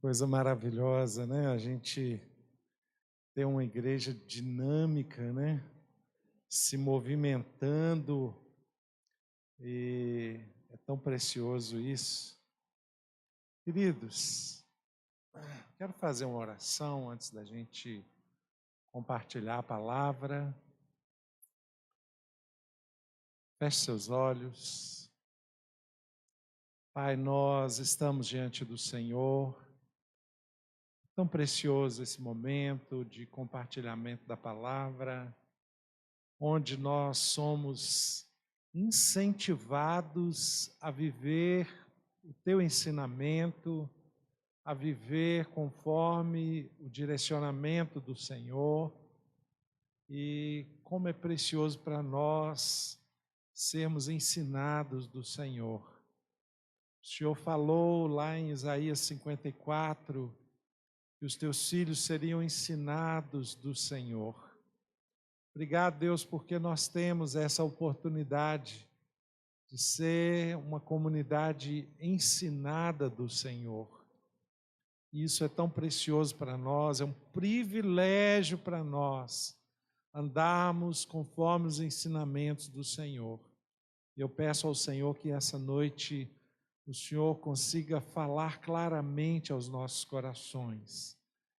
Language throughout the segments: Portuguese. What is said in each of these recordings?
Coisa maravilhosa, né? A gente ter uma igreja dinâmica, né? Se movimentando, e é tão precioso isso. Queridos, quero fazer uma oração antes da gente compartilhar a palavra. Feche seus olhos. Pai, nós estamos diante do Senhor. Tão precioso esse momento de compartilhamento da palavra, onde nós somos incentivados a viver o teu ensinamento, a viver conforme o direcionamento do Senhor. E como é precioso para nós sermos ensinados do Senhor. O Senhor falou lá em Isaías 54 que os teus filhos seriam ensinados do Senhor. Obrigado, Deus, porque nós temos essa oportunidade de ser uma comunidade ensinada do Senhor. Isso é tão precioso para nós, é um privilégio para nós andarmos conforme os ensinamentos do Senhor. Eu peço ao Senhor que essa noite o Senhor consiga falar claramente aos nossos corações,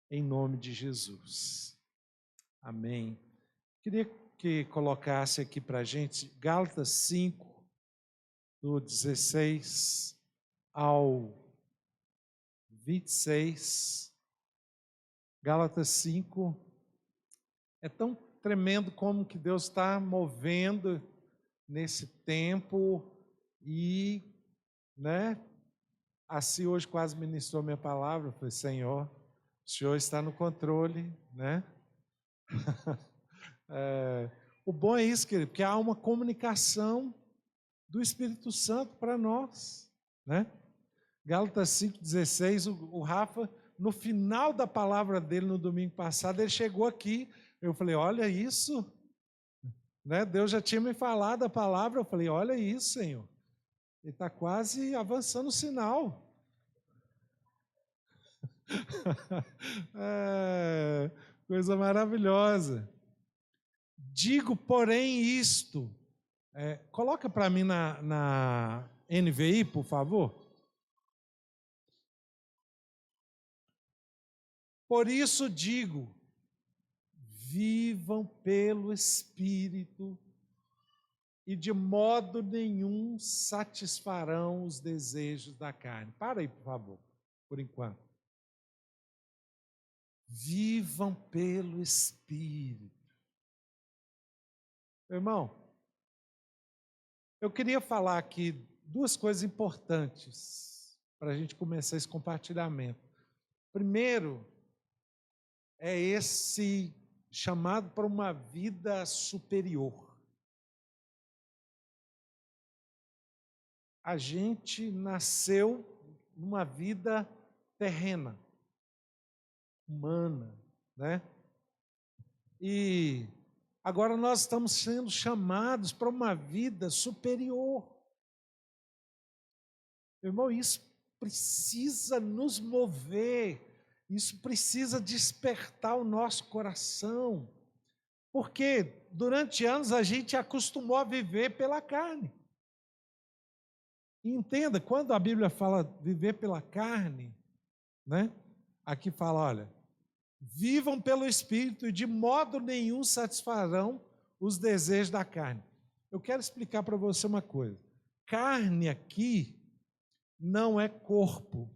em nome de Jesus. Amém. Queria que colocasse aqui para a gente Gálatas 5, do 16 ao 26. Gálatas 5. É tão tremendo como que Deus está movendo nesse tempo e, assim hoje quase ministrou minha palavra. Eu falei, Senhor, o Senhor está no controle, O bom é isso, querido, porque há uma comunicação do Espírito Santo para nós, Gálatas 5,16, o Rafa, no final da palavra dele no domingo passado, ele chegou aqui, eu falei, olha isso, Deus já tinha me falado a palavra, eu falei, olha isso, Senhor, ele está quase avançando o sinal. Coisa maravilhosa. Digo, porém, isto. Coloca para mim na NVI, por favor. Por isso digo, vivam pelo Espírito e de modo nenhum satisfarão os desejos da carne. Para aí, por favor, por enquanto. Vivam pelo Espírito. Irmão, eu queria falar aqui duas coisas importantes para a gente começar esse compartilhamento. Primeiro, é esse chamado para uma vida superior. A gente nasceu numa vida terrena, humana, E agora nós estamos sendo chamados para uma vida superior. Irmão, isso precisa nos mover, isso precisa despertar o nosso coração, porque durante anos a gente acostumou a viver pela carne. E entenda, quando a Bíblia fala viver pela carne, aqui fala, olha, vivam pelo Espírito e de modo nenhum satisfarão os desejos da carne. Eu quero explicar para você uma coisa. Carne aqui não é corpo,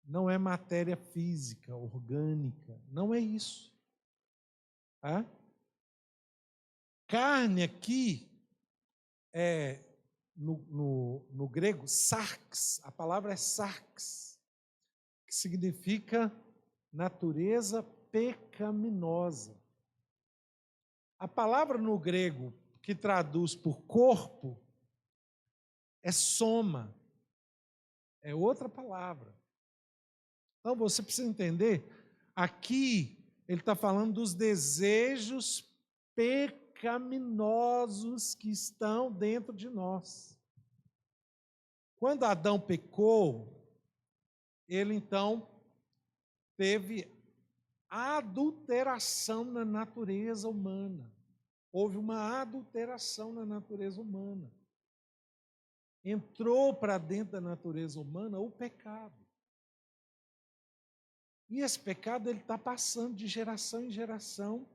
não é matéria física, orgânica, não é isso. Carne aqui é, no grego, sarx, a palavra é sarx, que significa natureza pecaminosa. A palavra no grego que traduz por corpo é soma, é outra palavra. Então você precisa entender, aqui ele está falando dos desejos pecaminosos que estão dentro de nós. Quando Adão pecou, ele então teve adulteração na natureza humana. Houve uma adulteração na natureza humana. Entrou para dentro da natureza humana o pecado. E esse pecado ele está passando de geração em geração.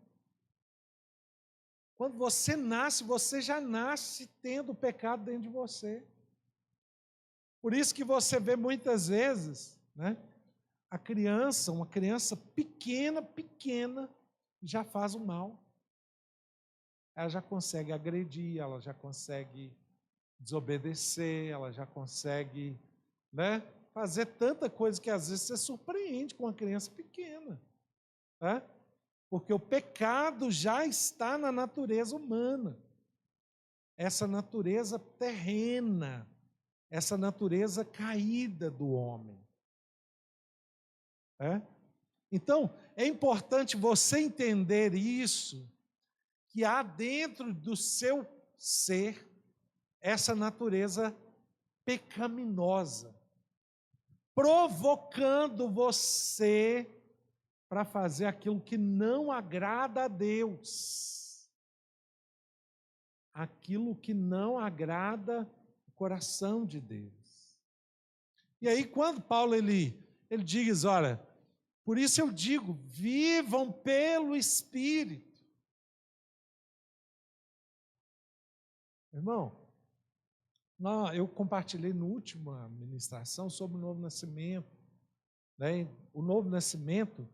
Quando você nasce, você já nasce tendo o pecado dentro de você. Por isso que você vê muitas vezes, né, uma criança pequena, já faz o mal. Ela já consegue agredir, ela já consegue desobedecer, ela já consegue, né, fazer tanta coisa que às vezes você surpreende com uma criança pequena. Né? Porque o pecado já está na natureza humana. Essa natureza terrena, essa natureza caída do homem. Então, é importante você entender isso, que há dentro do seu ser essa natureza pecaminosa, provocando você para fazer aquilo que não agrada a Deus. Aquilo que não agrada o coração de Deus. E aí, quando Paulo ele diz, olha, por isso eu digo, vivam pelo Espírito. Irmão, eu compartilhei na última ministração sobre o novo nascimento. Né? O novo nascimento,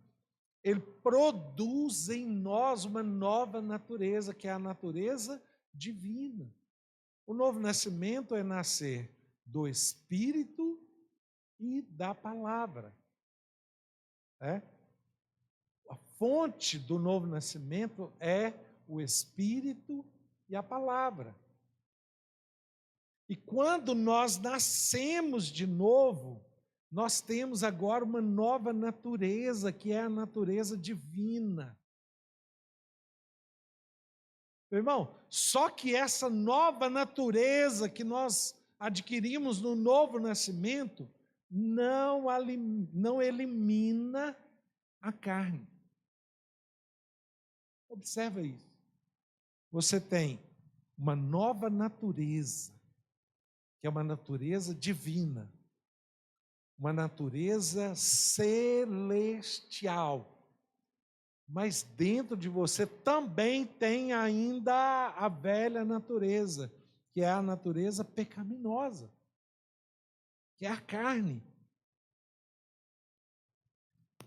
ele produz em nós uma nova natureza, que é a natureza divina. O novo nascimento é nascer do Espírito e da palavra. A fonte do novo nascimento é o Espírito e a palavra. E quando nós nascemos de novo, nós temos agora uma nova natureza, que é a natureza divina. Meu irmão, só que essa nova natureza que nós adquirimos no novo nascimento não elimina a carne. Observa isso. Você tem uma nova natureza, que é uma natureza divina, uma natureza celestial. Mas dentro de você também tem ainda a velha natureza, que é a natureza pecaminosa, que é a carne.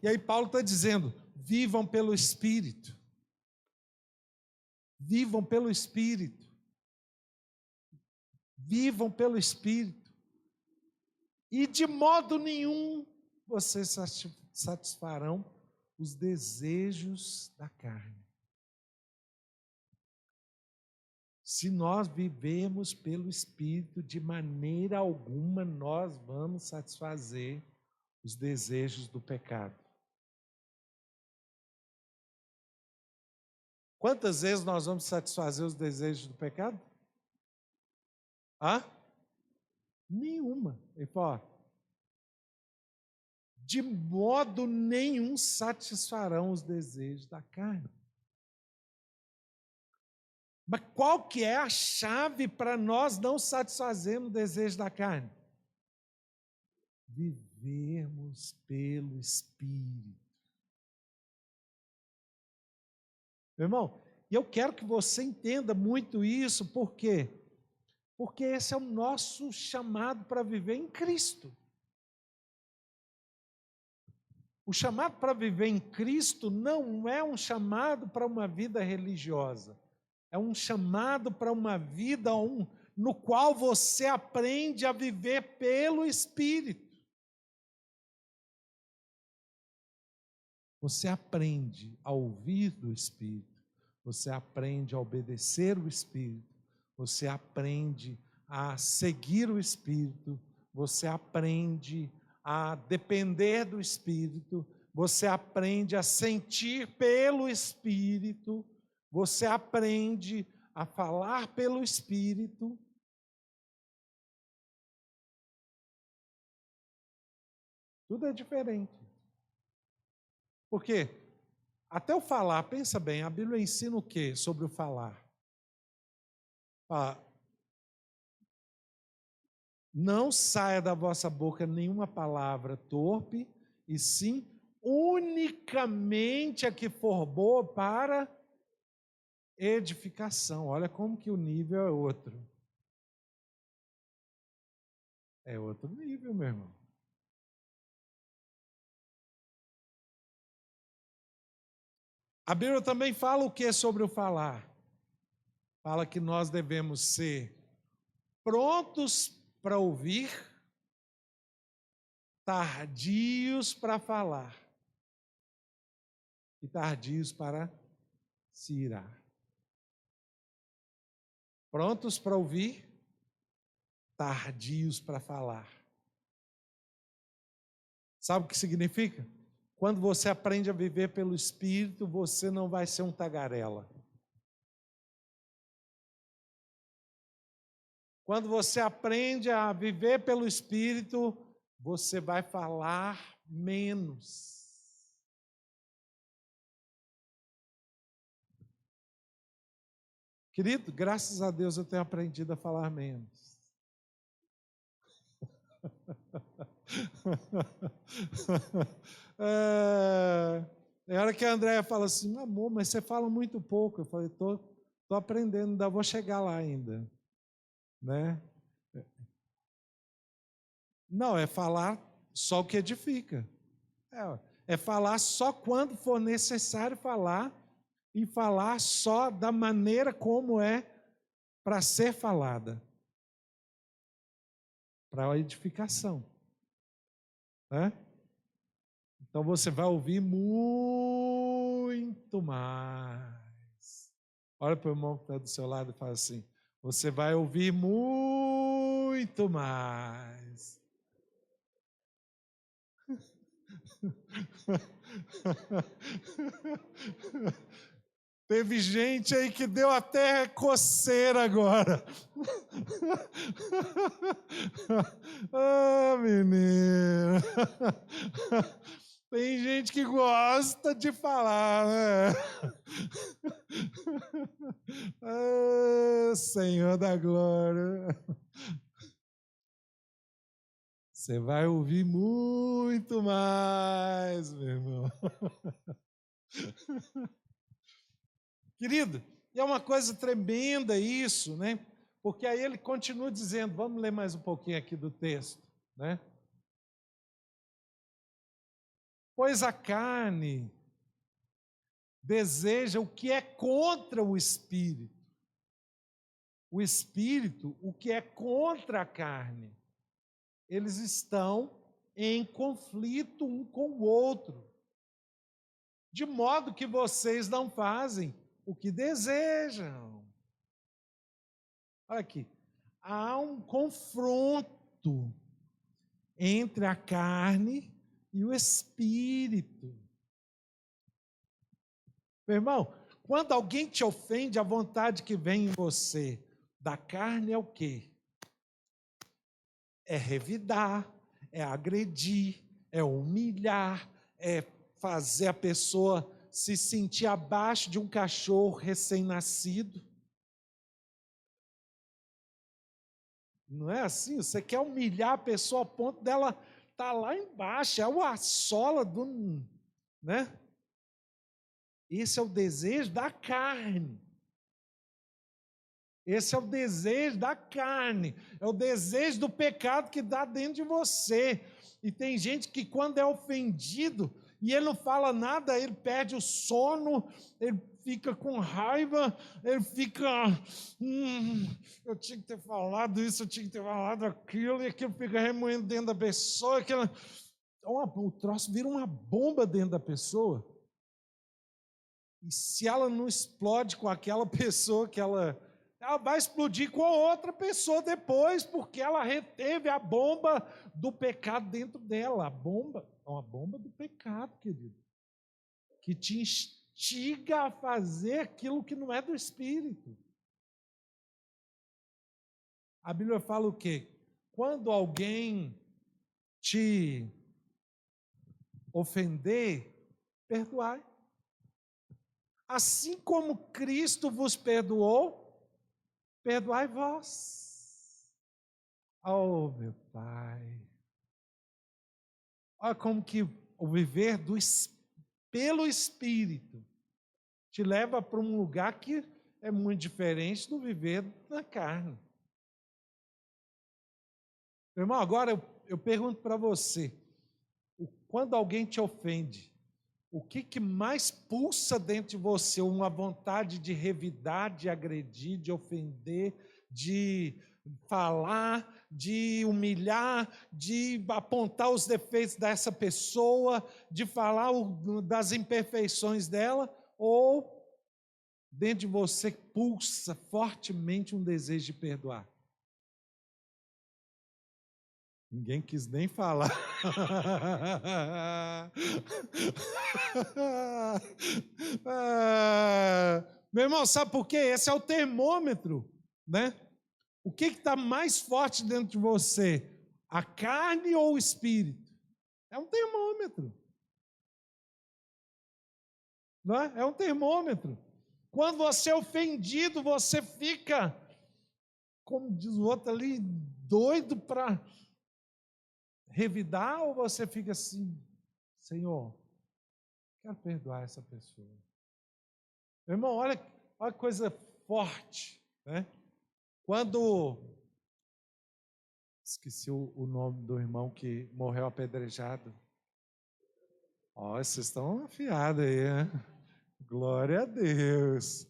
E aí Paulo está dizendo, vivam pelo Espírito. Vivam pelo Espírito. Vivam pelo Espírito. E de modo nenhum vocês satisfarão os desejos da carne. Se nós vivemos pelo Espírito, de maneira alguma nós vamos satisfazer os desejos do pecado. Quantas vezes nós vamos satisfazer os desejos do pecado? Nenhuma. Ele fala, de modo nenhum satisfarão os desejos da carne. Mas qual que é a chave para nós não satisfazermos o desejo da carne? Vivermos pelo Espírito. Meu irmão, e eu quero que você entenda muito isso, por quê? Porque esse é o nosso chamado para viver em Cristo. O chamado para viver em Cristo não é um chamado para uma vida religiosa. É um chamado para uma vida no qual você aprende a viver pelo Espírito. Você aprende a ouvir do Espírito. Você aprende a obedecer o Espírito. Você aprende a seguir o Espírito. Você aprende a depender do Espírito. Você aprende a sentir pelo Espírito. Você aprende a falar pelo Espírito. Tudo é diferente. Por quê? Até o falar, pensa bem, a Bíblia ensina o quê sobre o falar? Não saia da vossa boca nenhuma palavra torpe, e sim unicamente a que for boa para edificação. Olha como que o nível é outro. É outro nível, meu irmão. A Bíblia também fala o que sobre o falar? Fala que nós devemos ser prontos para ouvir, tardios para falar e tardios para se irar. Prontos para ouvir, tardios para falar. Sabe o que significa? Quando você aprende a viver pelo Espírito, você não vai ser um tagarela. Quando você aprende a viver pelo Espírito, você vai falar menos. Querido, graças a Deus eu tenho aprendido a falar menos. É hora que a Andréia fala assim, amor, mas você fala muito pouco. Eu falei, tô aprendendo, ainda vou chegar lá ainda. Né? Não, é falar só o que edifica. É falar só quando for necessário falar e falar só da maneira como é para ser falada. Para a edificação. Né? Então você vai ouvir muito mais. Olha para o irmão que está do seu lado e fala assim, você vai ouvir muito mais. Teve gente aí que deu até coceira agora. Ah, menino. Tem gente que gosta de falar, né? Ah, Senhor da glória. Você vai ouvir muito mais, meu irmão. Querido, é uma coisa tremenda isso, né? Porque aí ele continua dizendo, vamos ler mais um pouquinho aqui do texto, né? Pois a carne deseja o que é contra o espírito. O espírito, o que é contra a carne. Eles estão em conflito um com o outro. De modo que vocês não fazem o que desejam. Olha aqui. Há um confronto entre a carne e o espírito. Meu irmão, quando alguém te ofende, a vontade que vem em você da carne é o quê? É revidar, é agredir, é humilhar, é fazer a pessoa se sentir abaixo de um cachorro recém-nascido. Não é assim? Você quer humilhar a pessoa a ponto dela estar lá embaixo, é a sola do... né? Esse é o desejo da carne. Esse é o desejo da carne, é o desejo do pecado que dá dentro de você. E tem gente que quando é ofendido e ele não fala nada, ele perde o sono, ele fica com raiva, ele fica, eu tinha que ter falado isso, eu tinha que ter falado aquilo, e aquilo fica remoendo dentro da pessoa, o troço vira uma bomba dentro da pessoa. E se ela não explode com aquela pessoa que ela vai explodir com a outra pessoa depois, porque ela reteve a bomba do pecado dentro dela. A bomba é uma bomba do pecado, querido, que te instiga a fazer aquilo que não é do Espírito. A Bíblia fala o quê? Quando alguém te ofender, perdoai. Assim como Cristo vos perdoou, perdoai vós. Oh, meu Pai. Olha como que o viver pelo Espírito te leva para um lugar que é muito diferente do viver na carne. Meu irmão, agora eu pergunto para você, quando alguém te ofende, o que mais pulsa dentro de você? Uma vontade de revidar, de agredir, de ofender, de falar, de humilhar, de apontar os defeitos dessa pessoa, de falar das imperfeições dela, ou dentro de você pulsa fortemente um desejo de perdoar? Ninguém quis nem falar. Meu irmão, sabe por quê? Esse é o termômetro, né? O que está mais forte dentro de você? A carne ou o espírito? É um termômetro. Não é? É um termômetro. Quando você é ofendido, você fica, como diz o outro ali, doido para revidar, ou você fica assim, Senhor, quero perdoar essa pessoa. Meu irmão, olha que coisa forte, né? Quando, esqueci o nome do irmão que morreu apedrejado. Ó, vocês estão afiados aí, né? Glória a Deus.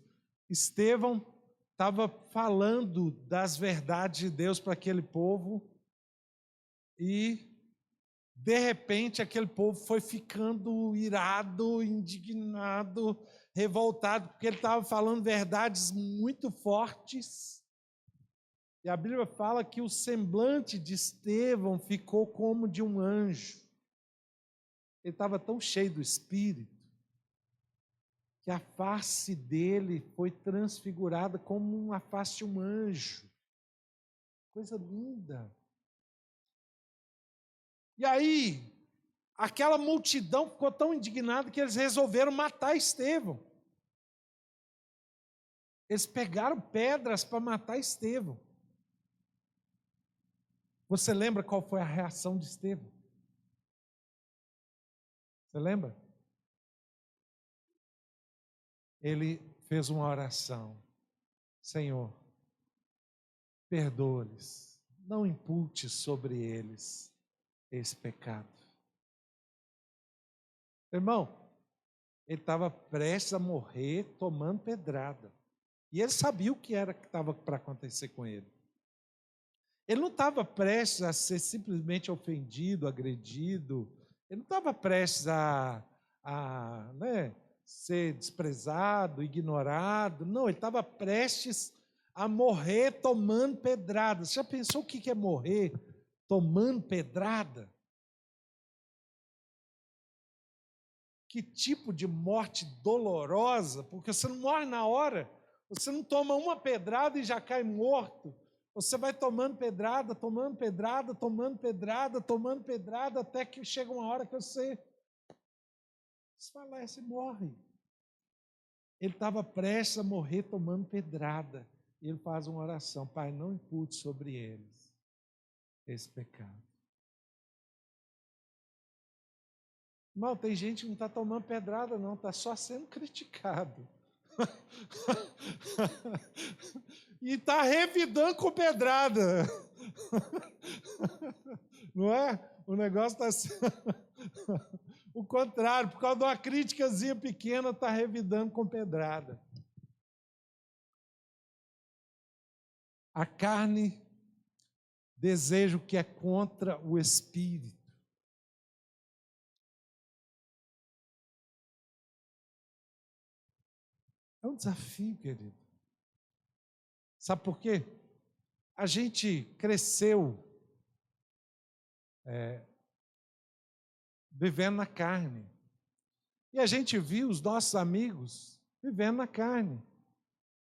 Estevão estava falando das verdades de Deus para aquele povo e, de repente, aquele povo foi ficando irado, indignado, revoltado, porque ele estava falando verdades muito fortes. E a Bíblia fala que o semblante de Estevão ficou como de um anjo. Ele estava tão cheio do Espírito que a face dele foi transfigurada como uma face de um anjo. Coisa linda. E aí, aquela multidão ficou tão indignada que eles resolveram matar Estevão. Eles pegaram pedras para matar Estevão. Você lembra qual foi a reação de Estevão? Você lembra? Ele fez uma oração. Senhor, perdoa-lhes, não impute sobre eles esse pecado. Irmão, ele estava prestes a morrer tomando pedrada. E ele sabia o que era que estava para acontecer com ele. Ele não estava prestes a ser simplesmente ofendido, agredido. Ele não estava prestes a ser desprezado, ignorado. Não, ele estava prestes a morrer tomando pedrada. Você já pensou o que é morrer tomando pedrada? Que tipo de morte dolorosa, porque você não morre na hora, você não toma uma pedrada e já cai morto. Você vai tomando pedrada, tomando pedrada, tomando pedrada, tomando pedrada, até que chega uma hora que você desfalece e morre. Ele estava prestes a morrer tomando pedrada. E ele faz uma oração: Pai, não impute sobre eles esse pecado. Irmão, tem gente que não está tomando pedrada, não, está só sendo criticado. E está revidando com pedrada. Não é? O negócio está sendo o contrário, por causa de uma criticazinha pequena, está revidando com pedrada. A carne deseja o que é contra o espírito. É um desafio, querido. Sabe por quê? A gente cresceu vivendo na carne. E a gente viu os nossos amigos vivendo na carne.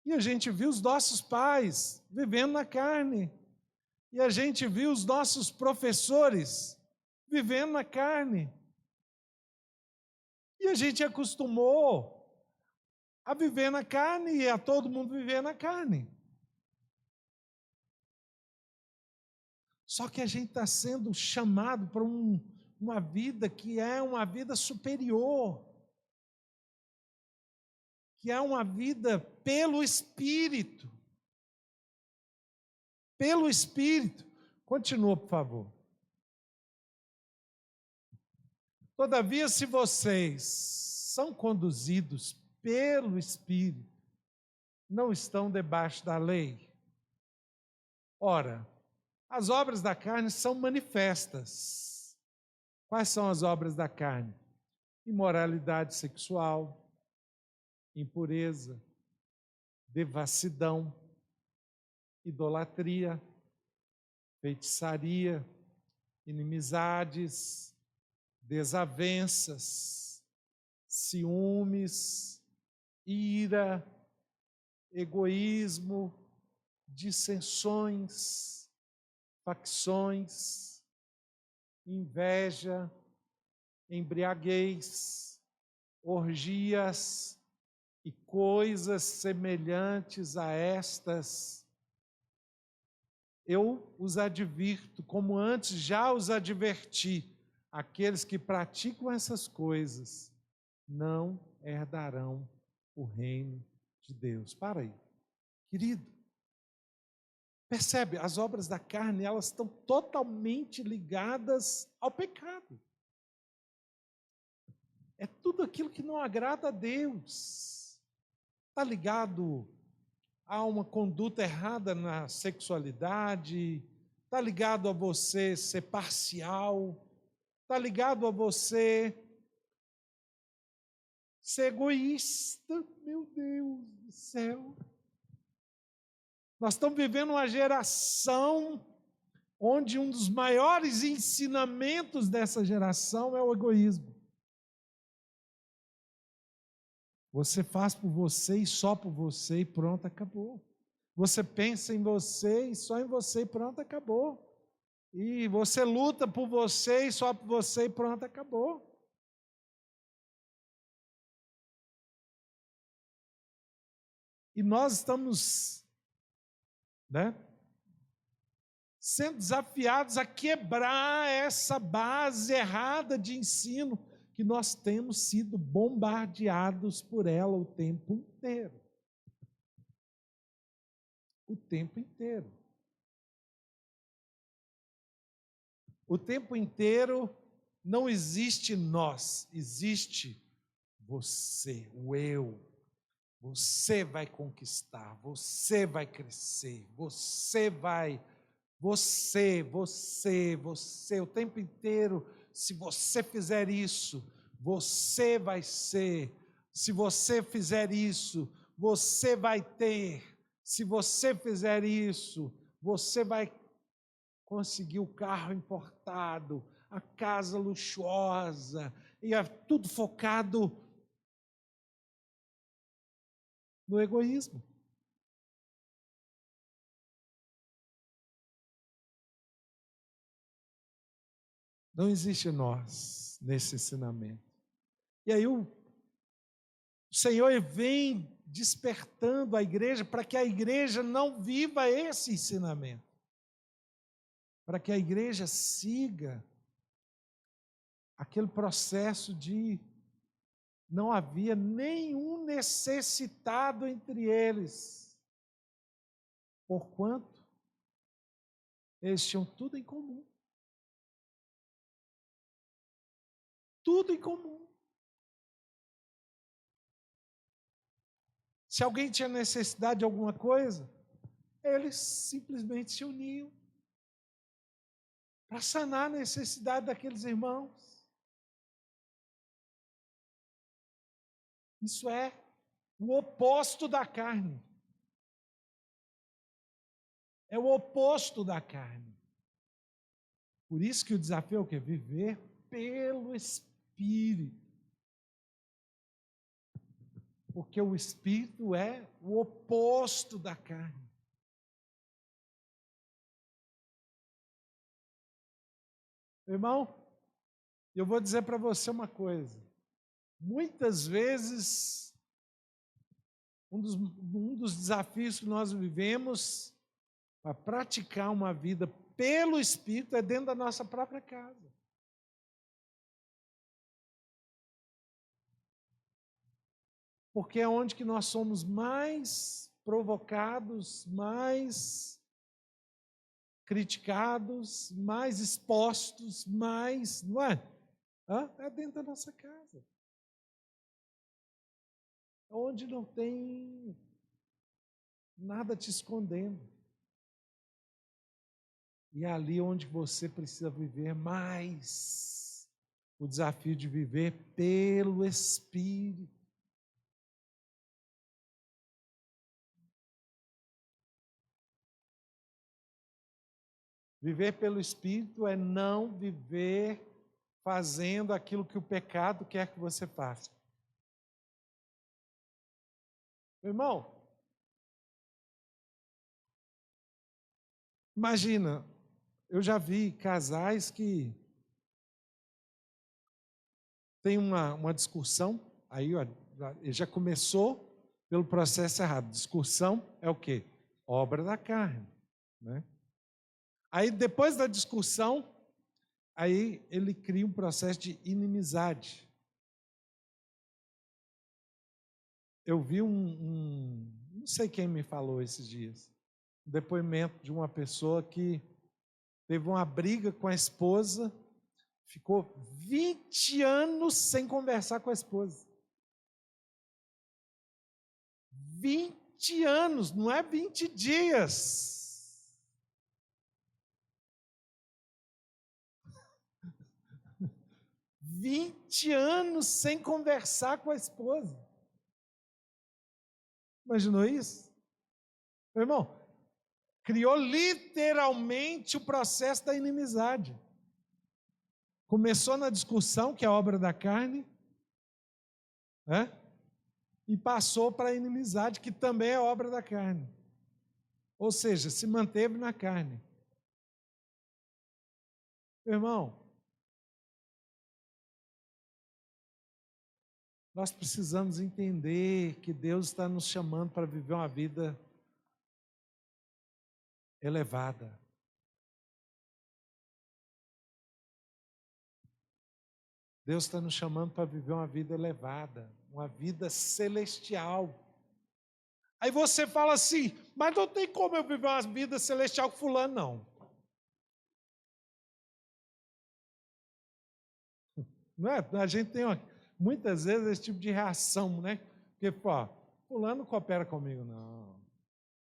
E a gente viu os nossos pais vivendo na carne. E a gente viu os nossos professores vivendo na carne. E a gente acostumou a viver na carne e a todo mundo viver na carne. Só que a gente está sendo chamado para uma vida que é uma vida superior, que é uma vida pelo Espírito. Pelo Espírito. Continua, por favor. Todavia, se vocês são conduzidos pelo Espírito, não estão debaixo da lei. Ora, as obras da carne são manifestas. Quais são as obras da carne? Imoralidade sexual, impureza, devassidão, idolatria, feitiçaria, inimizades, desavenças, ciúmes, ira, egoísmo, dissensões, facções, inveja, embriaguez, orgias e coisas semelhantes a estas. Eu os advirto, como antes já os adverti, aqueles que praticam essas coisas não herdarão o reino de Deus. Para aí, querido. Percebe, as obras da carne, elas estão totalmente ligadas ao pecado. É tudo aquilo que não agrada a Deus. Está ligado a uma conduta errada na sexualidade, está ligado a você ser parcial, está ligado a você ser egoísta. Meu Deus do céu. Nós estamos vivendo uma geração onde um dos maiores ensinamentos dessa geração é o egoísmo. Você faz por você e só por você e pronto, acabou. Você pensa em você e só em você e pronto, acabou. E você luta por você e só por você e pronto, acabou. E nós estamos, sendo desafiados a quebrar essa base errada de ensino que nós temos sido bombardeados por ela o tempo inteiro. O tempo inteiro. O tempo inteiro não existe nós, existe você, o eu. Você vai conquistar, você vai crescer, você, o tempo inteiro. Se você fizer isso, você vai ser. Se você fizer isso, você vai ter. Se você fizer isso, você vai conseguir o carro importado, a casa luxuosa, e é tudo focado no egoísmo. Não existe nós nesse ensinamento. E aí o Senhor vem despertando a igreja para que a igreja não viva esse ensinamento. Para que a igreja siga aquele processo de não havia nenhum necessitado entre eles, porquanto eles tinham tudo em comum. Tudo em comum. Se alguém tinha necessidade de alguma coisa, eles simplesmente se uniam para sanar a necessidade daqueles irmãos. Isso é o oposto da carne. É o oposto da carne. Por isso que o desafio é o quê? Viver pelo Espírito. Porque o Espírito é o oposto da carne. Irmão, eu vou dizer para você uma coisa. Muitas vezes, um dos desafios que nós vivemos para praticar uma vida pelo Espírito é dentro da nossa própria casa. Porque é onde que nós somos mais provocados, mais criticados, mais expostos, mais, não é? É dentro da nossa casa. Onde não tem nada te escondendo. E é ali onde você precisa viver mais o desafio de viver pelo Espírito. Viver pelo Espírito é não viver fazendo aquilo que o pecado quer que você faça. Meu irmão, imagina, eu já vi casais que tem uma discussão, aí ó, ele já começou pelo processo errado. Discussão é o quê? Obra da carne, né? Aí depois da discussão, aí ele cria um processo de inimizade. Eu vi não sei quem me falou esses dias, um depoimento de uma pessoa que teve uma briga com a esposa, ficou 20 anos sem conversar com a esposa. 20 anos, não é 20 dias. 20 anos sem conversar com a esposa. Imaginou isso? Meu irmão, criou literalmente o processo da inimizade. Começou na discussão, que é a obra da carne, né? E passou para a inimizade, que também é obra da carne. Ou seja, se manteve na carne. Meu irmão, nós precisamos entender que Deus está nos chamando para viver uma vida elevada. Deus está nos chamando para viver uma vida elevada, uma vida celestial. Aí você fala assim, mas não tem como eu viver uma vida celestial com fulano, não. Não é? A gente tem muitas vezes esse tipo de reação, né? Porque, pô, fulano coopera comigo, não.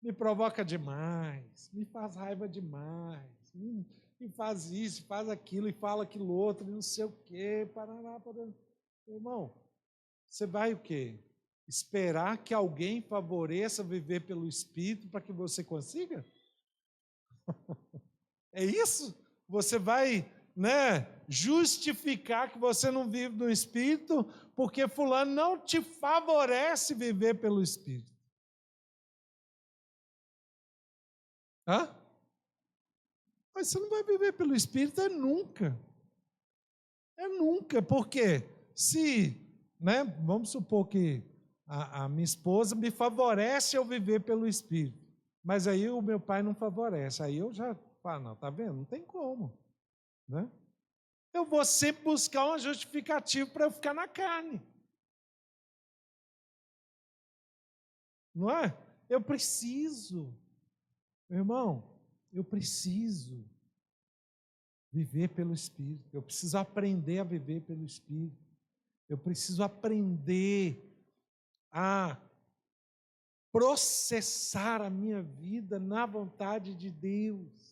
Me provoca demais, me faz raiva demais, me faz isso, faz aquilo, e fala aquilo outro, e não sei o quê, parará. Irmão, você vai o quê? Esperar que alguém favoreça viver pelo Espírito para que você consiga? É isso? Você vai, né, justificar que você não vive no Espírito porque fulano não te favorece viver pelo Espírito. Hã? Mas você não vai viver pelo Espírito nunca. É nunca, porque se, né, vamos supor que a minha esposa me favorece eu viver pelo Espírito, mas aí o meu pai não favorece, aí eu já falo, não, tá vendo? Não tem como, né? Eu vou sempre buscar uma justificativa para eu ficar na carne. Não é? Eu preciso, meu irmão, eu preciso viver pelo Espírito. Eu preciso aprender a viver pelo Espírito. Eu preciso aprender a processar a minha vida na vontade de Deus.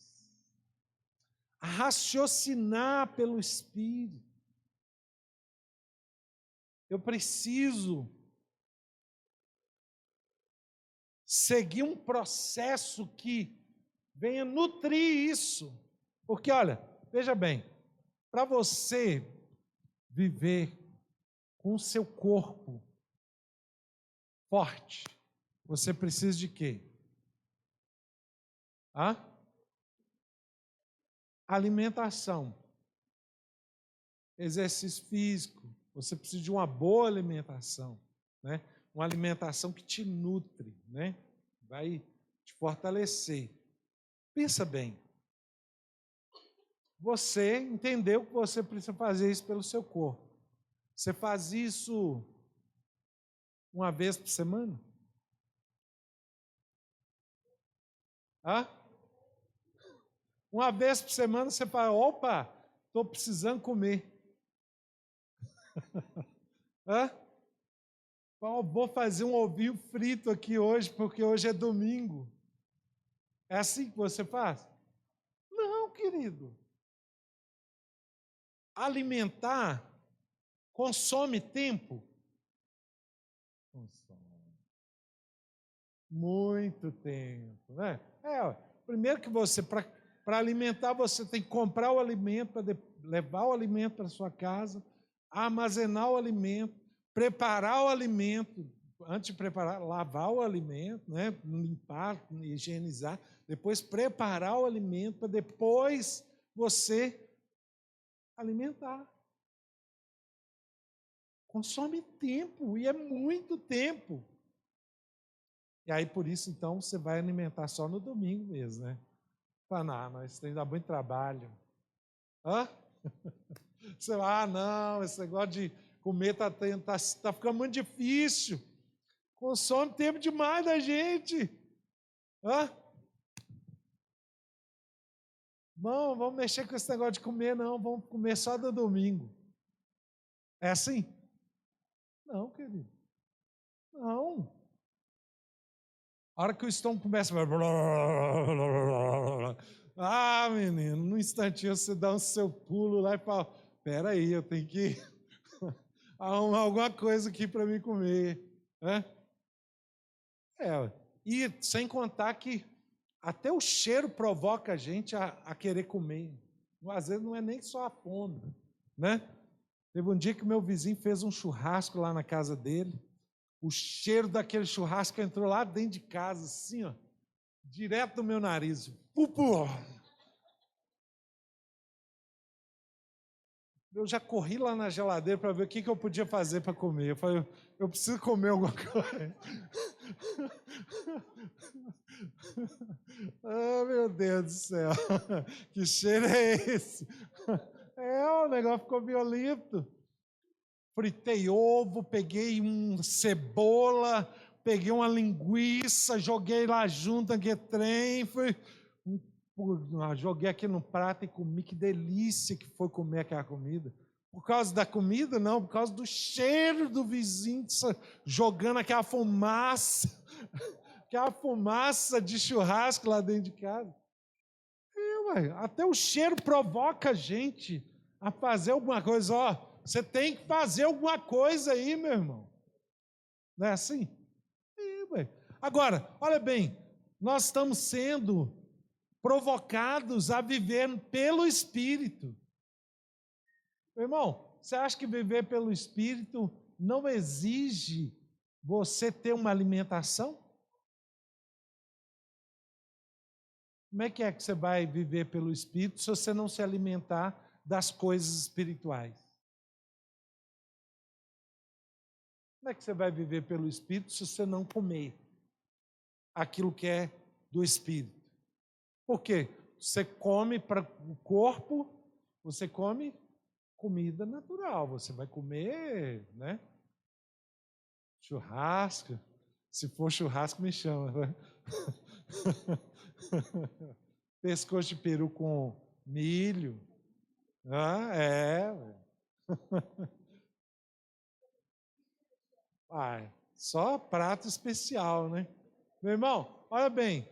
A raciocinar pelo Espírito. Eu preciso seguir um processo que venha nutrir isso. Porque, olha, veja bem, para você viver com o seu corpo forte, você precisa de quê? Alimentação, exercício físico, Você precisa de uma boa alimentação, né? Uma alimentação que te nutre, né? Vai te fortalecer. Pensa bem. Você entendeu que você precisa fazer isso pelo seu corpo. Você faz isso uma vez por semana? Hã? Uma vez por semana você fala, opa, estou precisando comer. Hã? Vou fazer um ovinho frito aqui hoje, porque hoje é domingo. É assim que você faz? Não, querido. Alimentar consome tempo? Consome. Muito tempo, né? Primeiro que você, para alimentar, você tem que comprar o alimento, para levar o alimento para sua casa, armazenar o alimento, preparar o alimento, antes de preparar, lavar o alimento, né? Limpar, higienizar, depois preparar o alimento para depois você alimentar. Consome tempo, e é muito tempo. E aí, por isso, então, você vai alimentar só no domingo mesmo, né? Fala, não, mas tem que dar muito trabalho. Hã? Você vai, não, esse negócio de comer tá ficando muito difícil. Consome tempo demais da gente. Hã? Não, vamos mexer com esse negócio de comer, não. Vamos comer só no domingo. É assim? Não, querido. Não. A hora que o estômago começa a... menino, num instantinho você dá um seu pulo lá e fala, espera aí, eu tenho que arrumar alguma coisa aqui para mim comer. Né? E sem contar que até o cheiro provoca a gente a querer comer. Às vezes não é nem só a fome. Né? Teve um dia que meu vizinho fez um churrasco lá na casa dele. O cheiro daquele churrasco entrou lá dentro de casa, assim, ó, direto no meu nariz. Eu já corri lá na geladeira para ver o que eu podia fazer para comer. Eu falei, eu preciso comer alguma coisa. Oh, meu Deus do céu. Que cheiro é esse? O negócio ficou violento. Fritei ovo, peguei cebola, peguei uma linguiça, joguei lá junto, joguei aqui no prato e comi. Que delícia que foi comer aquela comida. Por causa da comida, não, por causa do cheiro do vizinho jogando aquela fumaça de churrasco lá dentro de casa. Até o cheiro provoca a gente a fazer alguma coisa. Você tem que fazer alguma coisa aí, meu irmão. Não é assim? Agora, olha bem, nós estamos sendo provocados a viver pelo Espírito. Meu irmão, você acha que viver pelo Espírito não exige você ter uma alimentação? Como é que você vai viver pelo Espírito se você não se alimentar das coisas espirituais? Como é que você vai viver pelo Espírito se você não comer aquilo que é do Espírito? Por quê? Você come para o corpo, você come comida natural, você vai comer, né? Churrasco. Se for churrasco, me chama. Pescoço de peru com milho. Só prato especial, né? Meu irmão, olha bem.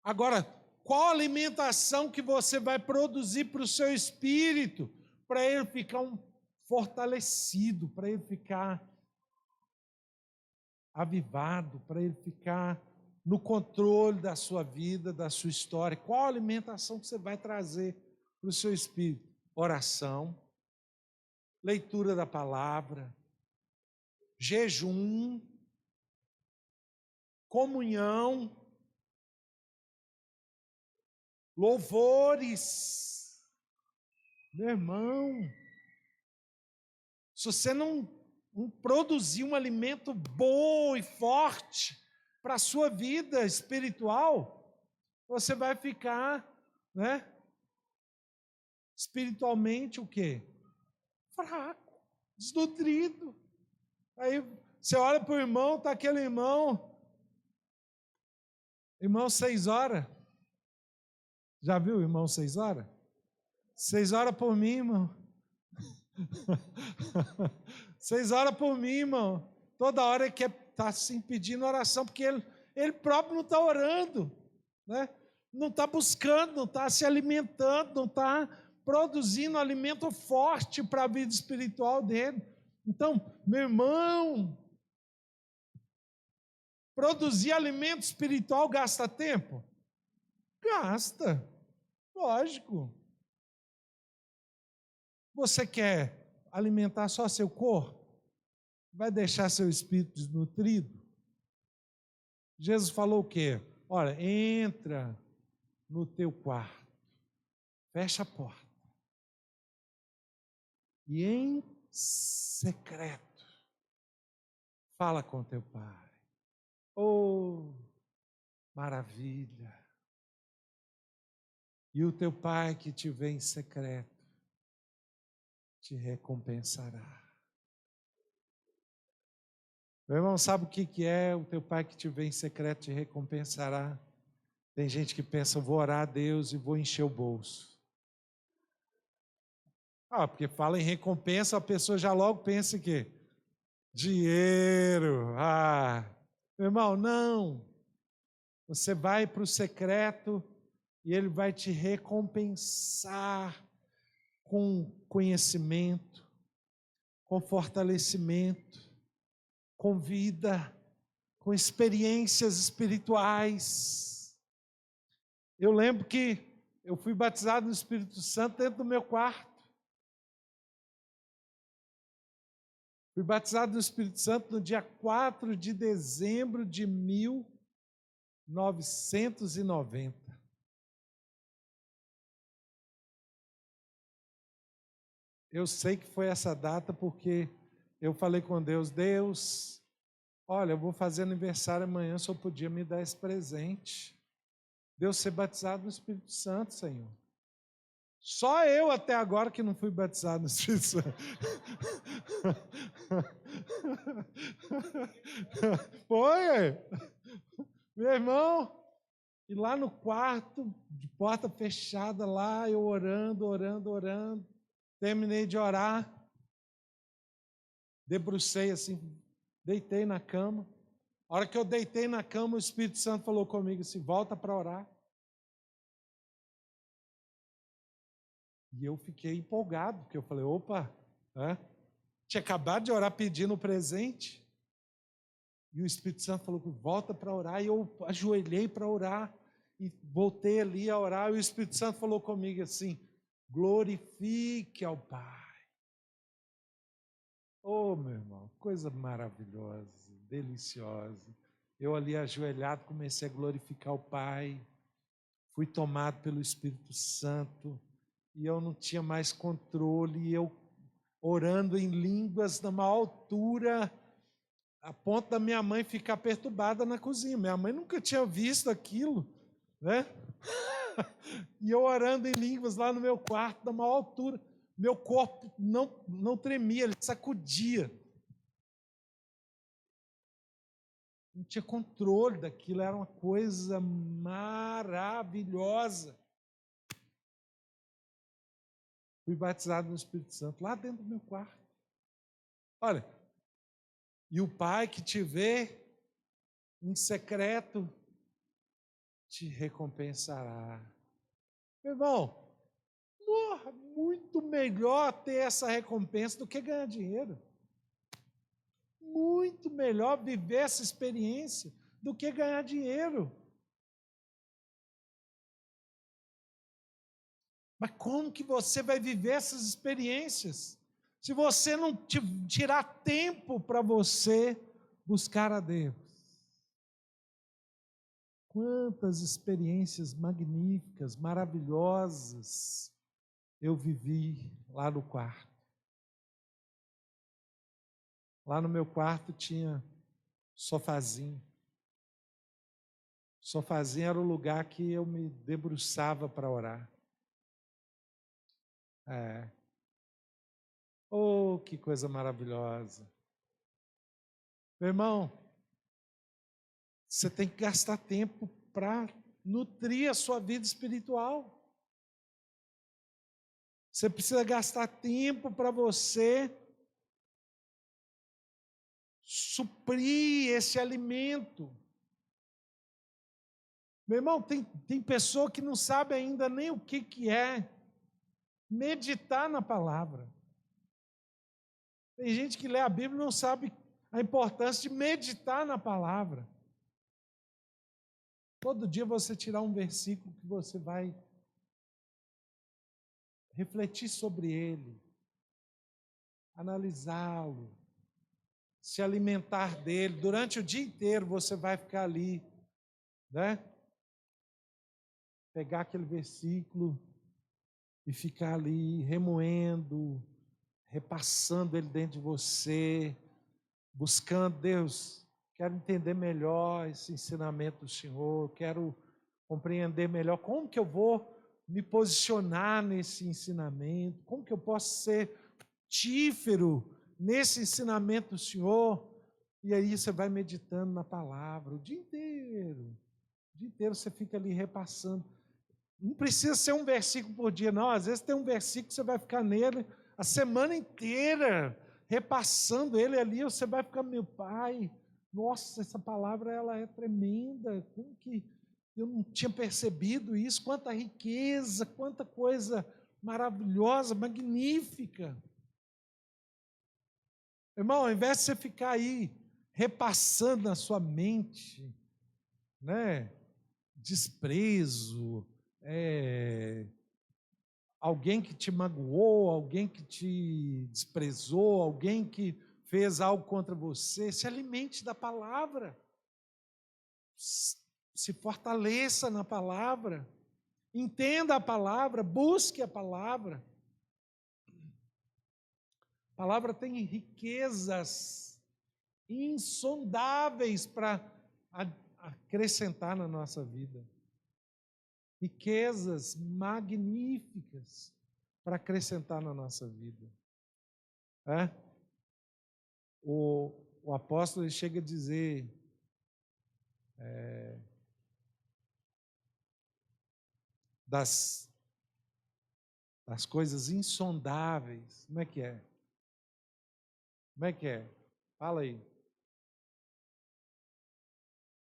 Agora, qual alimentação que você vai produzir para o seu espírito, para ele ficar fortalecido, para ele ficar avivado, para ele ficar no controle da sua vida, da sua história? Qual alimentação que você vai trazer para o seu espírito? Oração, leitura da palavra, jejum, comunhão, louvores, Meu irmão, se você não produzir um alimento bom e forte para a sua vida espiritual, você vai ficar, né? Espiritualmente o quê? Fraco, desnutrido. Aí você olha para o irmão, está aquele irmão 6 horas. Já viu o irmão 6 horas? 6 horas por mim, irmão. 6 horas por mim, irmão. Toda hora ele quer estar assim pedindo oração, porque ele próprio não está orando, né? Não está buscando, não está se alimentando, não está produzindo alimento forte para a vida espiritual dele. Então, meu irmão, produzir alimento espiritual gasta tempo? Gasta, lógico. Você quer alimentar só seu corpo? Vai deixar seu espírito desnutrido? Jesus falou o quê? Olha, entra no teu quarto, fecha a porta e em secreto fala com teu pai. Oh, maravilha! E o teu pai que te vê em secreto te recompensará. Meu irmão, sabe o que é o teu pai que te vê em secreto te recompensará? Tem gente que pensa, vou orar a Deus e vou encher o bolso. Porque fala em recompensa, a pessoa já logo pensa que dinheiro. Meu irmão, não. Você vai para o secreto e ele vai te recompensar com conhecimento, com fortalecimento, com vida, com experiências espirituais. Eu lembro que eu fui batizado no Espírito Santo dentro do meu quarto. Fui batizado no Espírito Santo no dia 4 de dezembro de 1990. Eu sei que foi essa data porque eu falei com Deus, Deus, olha, eu vou fazer aniversário amanhã, só podia me dar esse presente. Deus ser batizado no Espírito Santo, Senhor. Só eu até agora que não fui batizado no Espírito Santo. Foi, meu irmão. E lá no quarto, de porta fechada, lá eu orando. Terminei de orar. Debrucei assim, deitei na cama. A hora que eu deitei na cama, o Espírito Santo falou comigo assim, volta para orar. E eu fiquei empolgado, porque eu falei, opa, tinha acabado de orar pedindo o presente. E o Espírito Santo falou, volta para orar. E eu ajoelhei para orar. E voltei ali a orar. E o Espírito Santo falou comigo assim, glorifique ao Pai. Oh, meu irmão, coisa maravilhosa, deliciosa. Eu ali ajoelhado comecei a glorificar o Pai. Fui tomado pelo Espírito Santo. E eu não tinha mais controle. E eu orando em línguas na maior altura, a ponto da minha mãe ficar perturbada na cozinha. Minha mãe nunca tinha visto aquilo, né? E eu orando em línguas lá no meu quarto, na maior altura. Meu corpo não tremia, ele sacudia. Não tinha controle daquilo, era uma coisa maravilhosa. Fui batizado no Espírito Santo, lá dentro do meu quarto. Olha, e o Pai que te vê em secreto te recompensará. Meu irmão, muito melhor ter essa recompensa do que ganhar dinheiro. Muito melhor viver essa experiência do que ganhar dinheiro. Mas como que você vai viver essas experiências se você não tirar tempo para você buscar a Deus? Quantas experiências magníficas, maravilhosas eu vivi lá no quarto. Lá no meu quarto tinha sofazinho. Sofazinho era o lugar que eu me debruçava para orar. Oh, que coisa maravilhosa. Meu irmão, você tem que gastar tempo para nutrir a sua vida espiritual. Você precisa gastar tempo para você suprir esse alimento. Meu irmão, tem pessoa que não sabe ainda nem o que é meditar na palavra. Tem gente que lê a Bíblia e não sabe a importância de meditar na palavra. Todo dia você tirar um versículo que você vai refletir sobre ele, analisá-lo, se alimentar dele. Durante o dia inteiro você vai ficar ali, né? Pegar aquele versículo e ficar ali remoendo, repassando ele dentro de você, buscando, Deus, quero entender melhor esse ensinamento do Senhor, quero compreender melhor como que eu vou me posicionar nesse ensinamento, como que eu posso ser frutífero nesse ensinamento do Senhor. E aí você vai meditando na palavra o dia inteiro. O dia inteiro você fica ali repassando. Não precisa ser um versículo por dia, não. Às vezes tem um versículo que você vai ficar nele a semana inteira, repassando ele ali, você vai ficar, meu pai, nossa, essa palavra ela é tremenda, como que eu não tinha percebido isso, quanta riqueza, quanta coisa maravilhosa, magnífica. Irmão, ao invés de você ficar aí repassando na sua mente, né, desprezo, alguém que te magoou, alguém que te desprezou, alguém que fez algo contra você, se alimente da palavra, se fortaleça na palavra, entenda a palavra, busque a palavra. A palavra tem riquezas insondáveis para acrescentar na nossa vida. Riquezas magníficas para acrescentar na nossa vida. O apóstolo chega a dizer, das coisas insondáveis. Como é que é? Como é que é? Fala aí.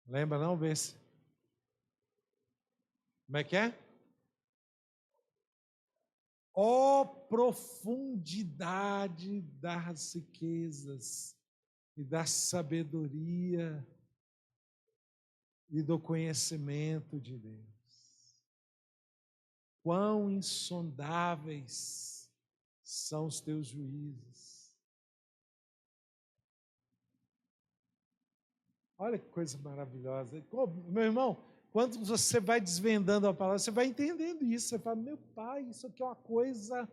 Lembra não? Vê se. Como é que é? Ó profundidade das riquezas e da sabedoria e do conhecimento de Deus. Quão insondáveis são os teus juízos. Olha que coisa maravilhosa. Meu irmão, quando você vai desvendando a palavra, você vai entendendo isso. Você fala, meu pai, isso aqui é uma coisa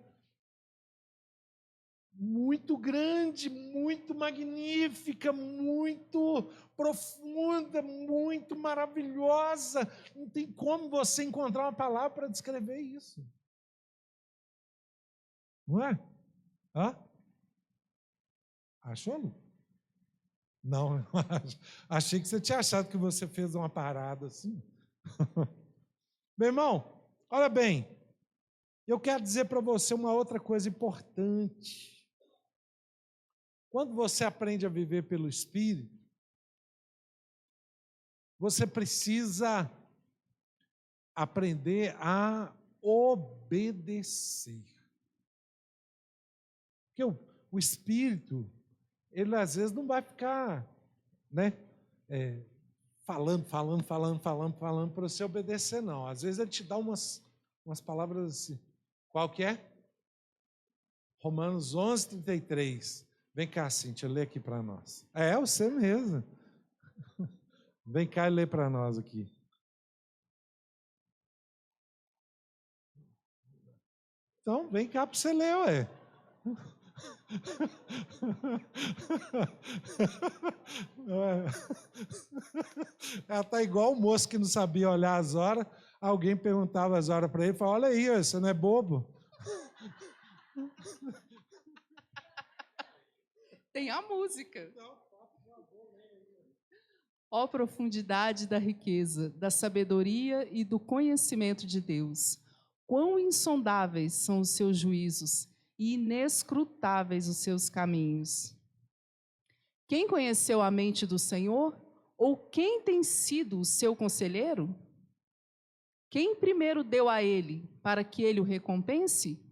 muito grande, muito magnífica, muito profunda, muito maravilhosa. Não tem como você encontrar uma palavra para descrever isso. Não é? Hã? Achou, Lu? Não, achei que você tinha achado que você fez uma parada assim. Meu irmão, olha bem, eu quero dizer para você uma outra coisa importante. Quando você aprende a viver pelo Espírito, você precisa aprender a obedecer. Porque o Espírito, ele às vezes não vai ficar, né, falando para você obedecer, não. Às vezes ele te dá umas palavras assim. Qual que é? Romanos 11:33. Vem cá, Cíntia, lê aqui para nós. É você mesmo. Vem cá e lê para nós aqui. Então, vem cá para você ler, ué. Ela está igual o moço que não sabia olhar as horas. Alguém perguntava as horas para ele e falava, olha aí, você não é bobo? Tem a música. Ó profundidade da riqueza, da sabedoria e do conhecimento de Deus. Quão insondáveis são os seus juízos e inescrutáveis os seus caminhos. Quem conheceu a mente do Senhor? Ou quem tem sido o seu conselheiro? Quem primeiro deu a ele, para que ele o recompense?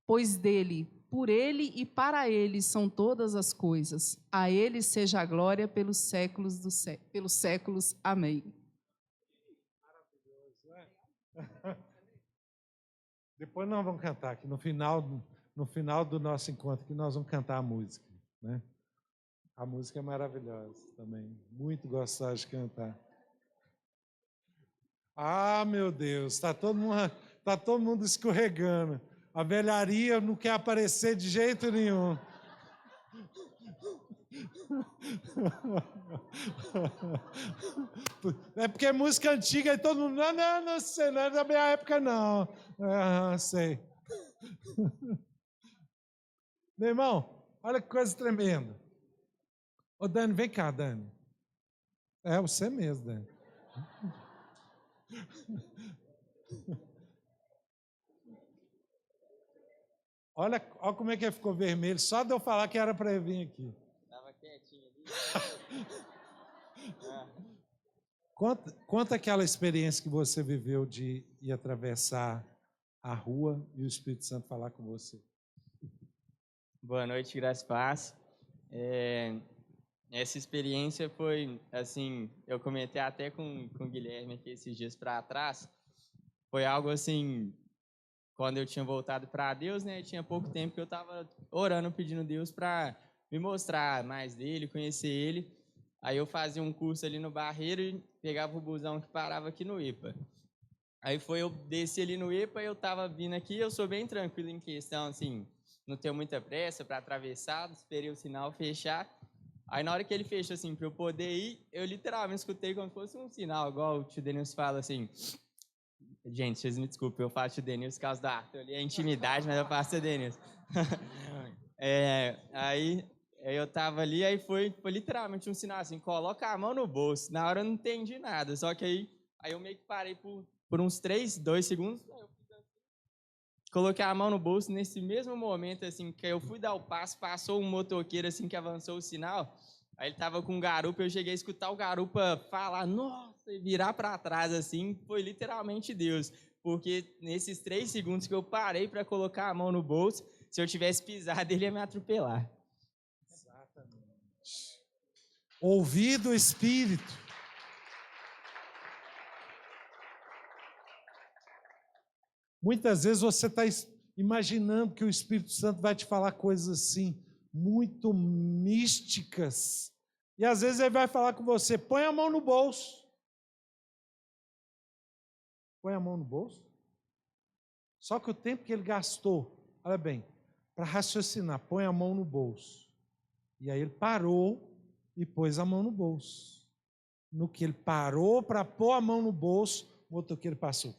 Pois dele, por ele e para ele são todas as coisas. A ele seja a glória pelos séculos pelos séculos. Amém. Depois nós vamos cantar aqui no final do nosso encontro, que nós vamos cantar a música, né? A música é maravilhosa também, muito gostosa de cantar. Ah, meu Deus, está todo mundo escorregando. A velharia não quer aparecer de jeito nenhum. É porque é música antiga e todo mundo, não sei, não é da minha época, não. Sei. Meu irmão, olha que coisa tremenda. Ô, Dani, vem cá, Dani. É você mesmo, Dani. Olha como é que ele ficou vermelho, só de eu falar que era para ele vir aqui. Estava quietinho ali. Conta aquela experiência que você viveu de ir atravessar a rua e o Espírito Santo falar com você. Boa noite, graças e paz. Essa experiência foi, assim, eu comentei até com o Guilherme aqui esses dias para trás, foi algo assim, quando eu tinha voltado para Deus, né, tinha pouco tempo que eu estava orando, pedindo a Deus para me mostrar mais dele, conhecer ele. Aí eu fazia um curso ali no Barreiro e pegava o busão que parava aqui no IPA. Aí eu desci ali no IPA e eu estava vindo aqui, eu sou bem tranquilo em questão, assim, não tenho muita pressa para atravessar, esperei o sinal fechar. Aí na hora que ele fechou, assim, para eu poder ir, eu literalmente escutei como se fosse um sinal, igual o tio Denilson fala, assim... Gente, vocês me desculpem, eu faço o tio Denilson por causa da arte, ali é intimidade, mas eu faço o tio Denilson. Aí eu tava ali, aí foi literalmente um sinal assim, coloca a mão no bolso. Na hora eu não entendi nada, só que aí eu meio que parei por uns 2 segundos, aí eu coloquei a mão no bolso. Nesse mesmo momento, assim, que eu fui dar o passo, passou um motoqueiro, assim, que avançou o sinal, aí ele tava com um garupa, eu cheguei a escutar o garupa falar, nossa, e virar para trás, assim, foi literalmente Deus, porque nesses 3 segundos que eu parei para colocar a mão no bolso, se eu tivesse pisado, ele ia me atropelar. Exatamente. Ouvir do Espírito. Muitas vezes você está imaginando que o Espírito Santo vai te falar coisas assim, muito místicas. E às vezes ele vai falar com você, põe a mão no bolso. Põe a mão no bolso. Só que o tempo que ele gastou, olha bem, para raciocinar, põe a mão no bolso. E aí ele parou e pôs a mão no bolso. No que ele parou para pôr a mão no bolso, o motoqueiro passou.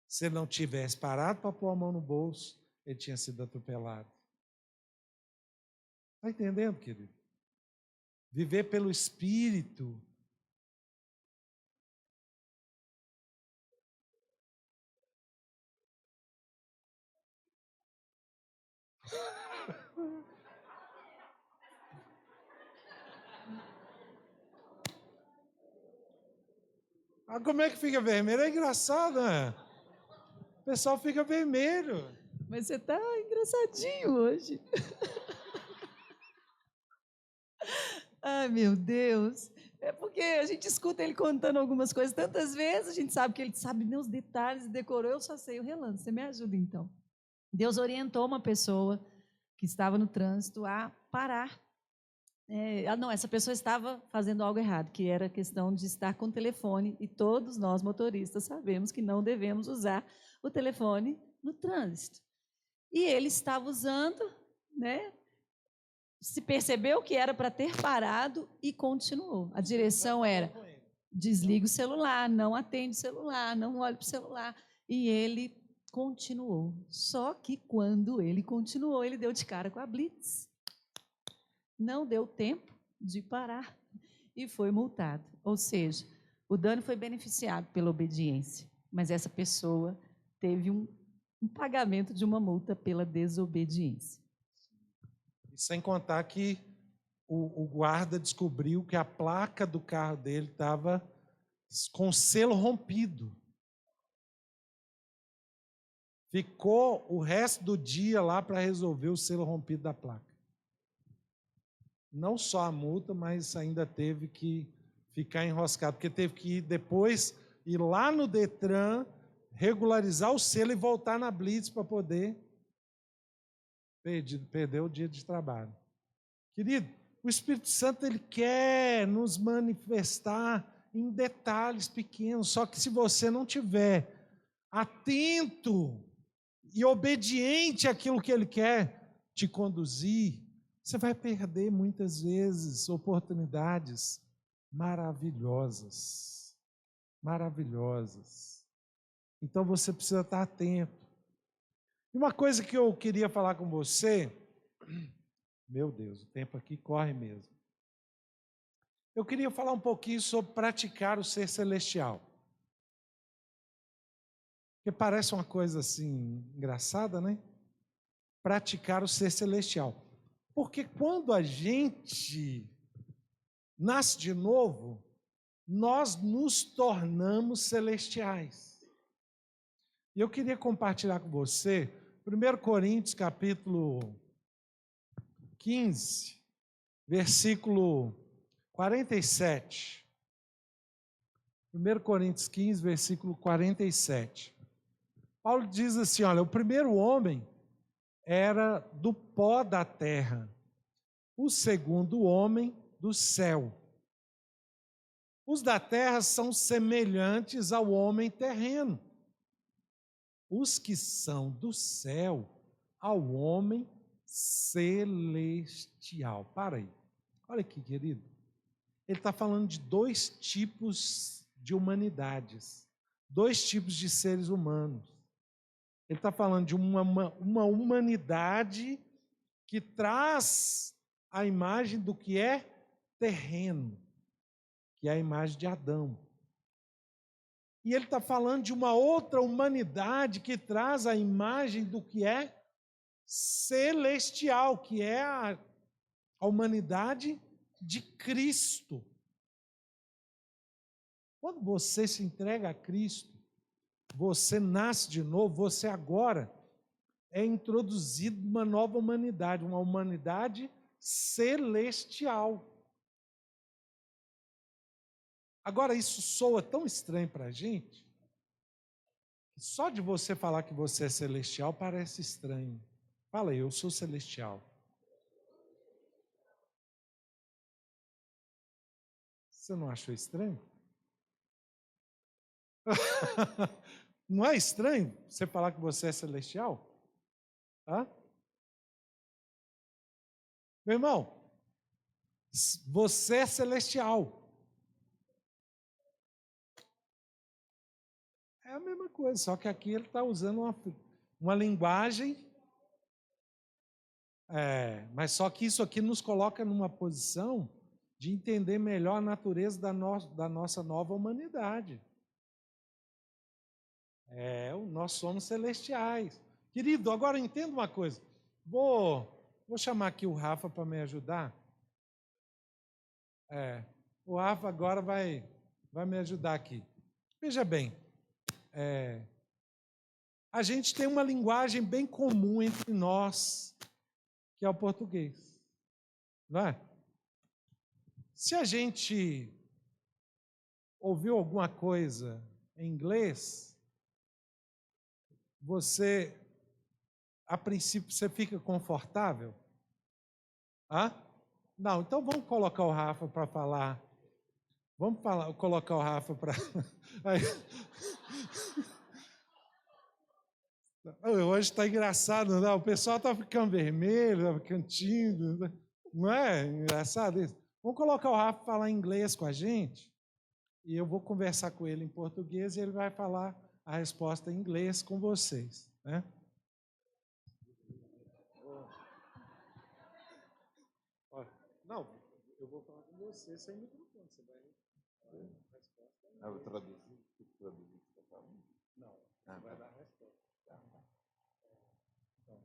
Se ele não tivesse parado para pôr a mão no bolso, ele tinha sido atropelado. Está entendendo, querido? Viver pelo Espírito. Ah, como é que fica vermelho? É engraçado, né? O pessoal fica vermelho. Mas você está engraçadinho hoje. Ai, meu Deus. É porque a gente escuta ele contando algumas coisas tantas vezes, a gente sabe que ele sabe nem os detalhes e decorou, eu só sei o relance. Você me ajuda, então. Deus orientou uma pessoa que estava no trânsito a parar Não, essa pessoa estava fazendo algo errado, que era a questão de estar com o telefone, e todos nós motoristas sabemos que não devemos usar o telefone no trânsito. E ele estava usando, né? Se percebeu que era para ter parado e continuou. A direção era: desliga o celular, não atende o celular, não olhe para o celular. E ele continuou. Só que quando ele continuou, ele deu de cara com a blitz. Não deu tempo de parar e foi multado. Ou seja, o dano foi beneficiado pela obediência, mas essa pessoa teve um pagamento de uma multa pela desobediência. E sem contar que o guarda descobriu que a placa do carro dele estava com o selo rompido. Ficou o resto do dia lá para resolver o selo rompido da placa. Não só a multa, mas ainda teve que ficar enroscado, porque teve que depois ir lá no Detran, regularizar o selo e voltar na blitz para poder perder o dia de trabalho. Querido, o Espírito Santo ele quer nos manifestar em detalhes pequenos, só que se você não tiver atento e obediente àquilo que ele quer te conduzir, você vai perder muitas vezes oportunidades maravilhosas. Maravilhosas. Então você precisa estar atento. E uma coisa que eu queria falar com você, meu Deus, o tempo aqui corre mesmo. Eu queria falar um pouquinho sobre praticar o ser celestial. Porque parece uma coisa assim engraçada, né? Praticar o ser celestial. Porque quando a gente nasce de novo, nós nos tornamos celestiais. E eu queria compartilhar com você 1 Coríntios capítulo 15, versículo 47. 1 Coríntios 15, versículo 47. Paulo diz assim, olha, o primeiro homem era do pó da terra, o segundo homem do céu. Os da terra são semelhantes ao homem terreno, os que são do céu ao homem celestial. Para aí, olha aqui, querido. Ele está falando de dois tipos de humanidades, dois tipos de seres humanos. Ele está falando de uma humanidade que traz a imagem do que é terreno, que é a imagem de Adão. E ele está falando de uma outra humanidade que traz a imagem do que é celestial, que é a humanidade de Cristo. Quando você se entrega a Cristo, você nasce de novo, você agora é introduzido numa nova humanidade, uma humanidade celestial. Agora, isso soa tão estranho para a gente, que só de você falar que você é celestial parece estranho. Fala aí, eu sou celestial. Você não achou estranho? Não é estranho você falar que você é celestial? Hã? Meu irmão, você é celestial. É a mesma coisa, só que aqui ele está usando uma linguagem, mas só que isso aqui nos coloca numa posição de entender melhor a natureza da nossa nova humanidade. Nós somos celestiais. Querido, agora entenda uma coisa. Vou chamar aqui o Rafa para me ajudar. O Rafa agora vai me ajudar aqui. Veja bem, a gente tem uma linguagem bem comum entre nós, que é o português. Não é? Se a gente ouviu alguma coisa em inglês, a princípio, você fica confortável? Não, então vamos colocar o Rafa para falar. Colocar o Rafa para. Hoje está engraçado, né? O pessoal está ficando vermelho, está ficando tímido. Não é engraçado isso? Vamos colocar o Rafa para falar inglês com a gente, e eu vou conversar com ele em português e ele vai falar a resposta em inglês com vocês, né? Não, eu vou falar com você sem microfone. Você vai a resposta. Eu vou traduzir. Não, você vai dar a resposta. Então,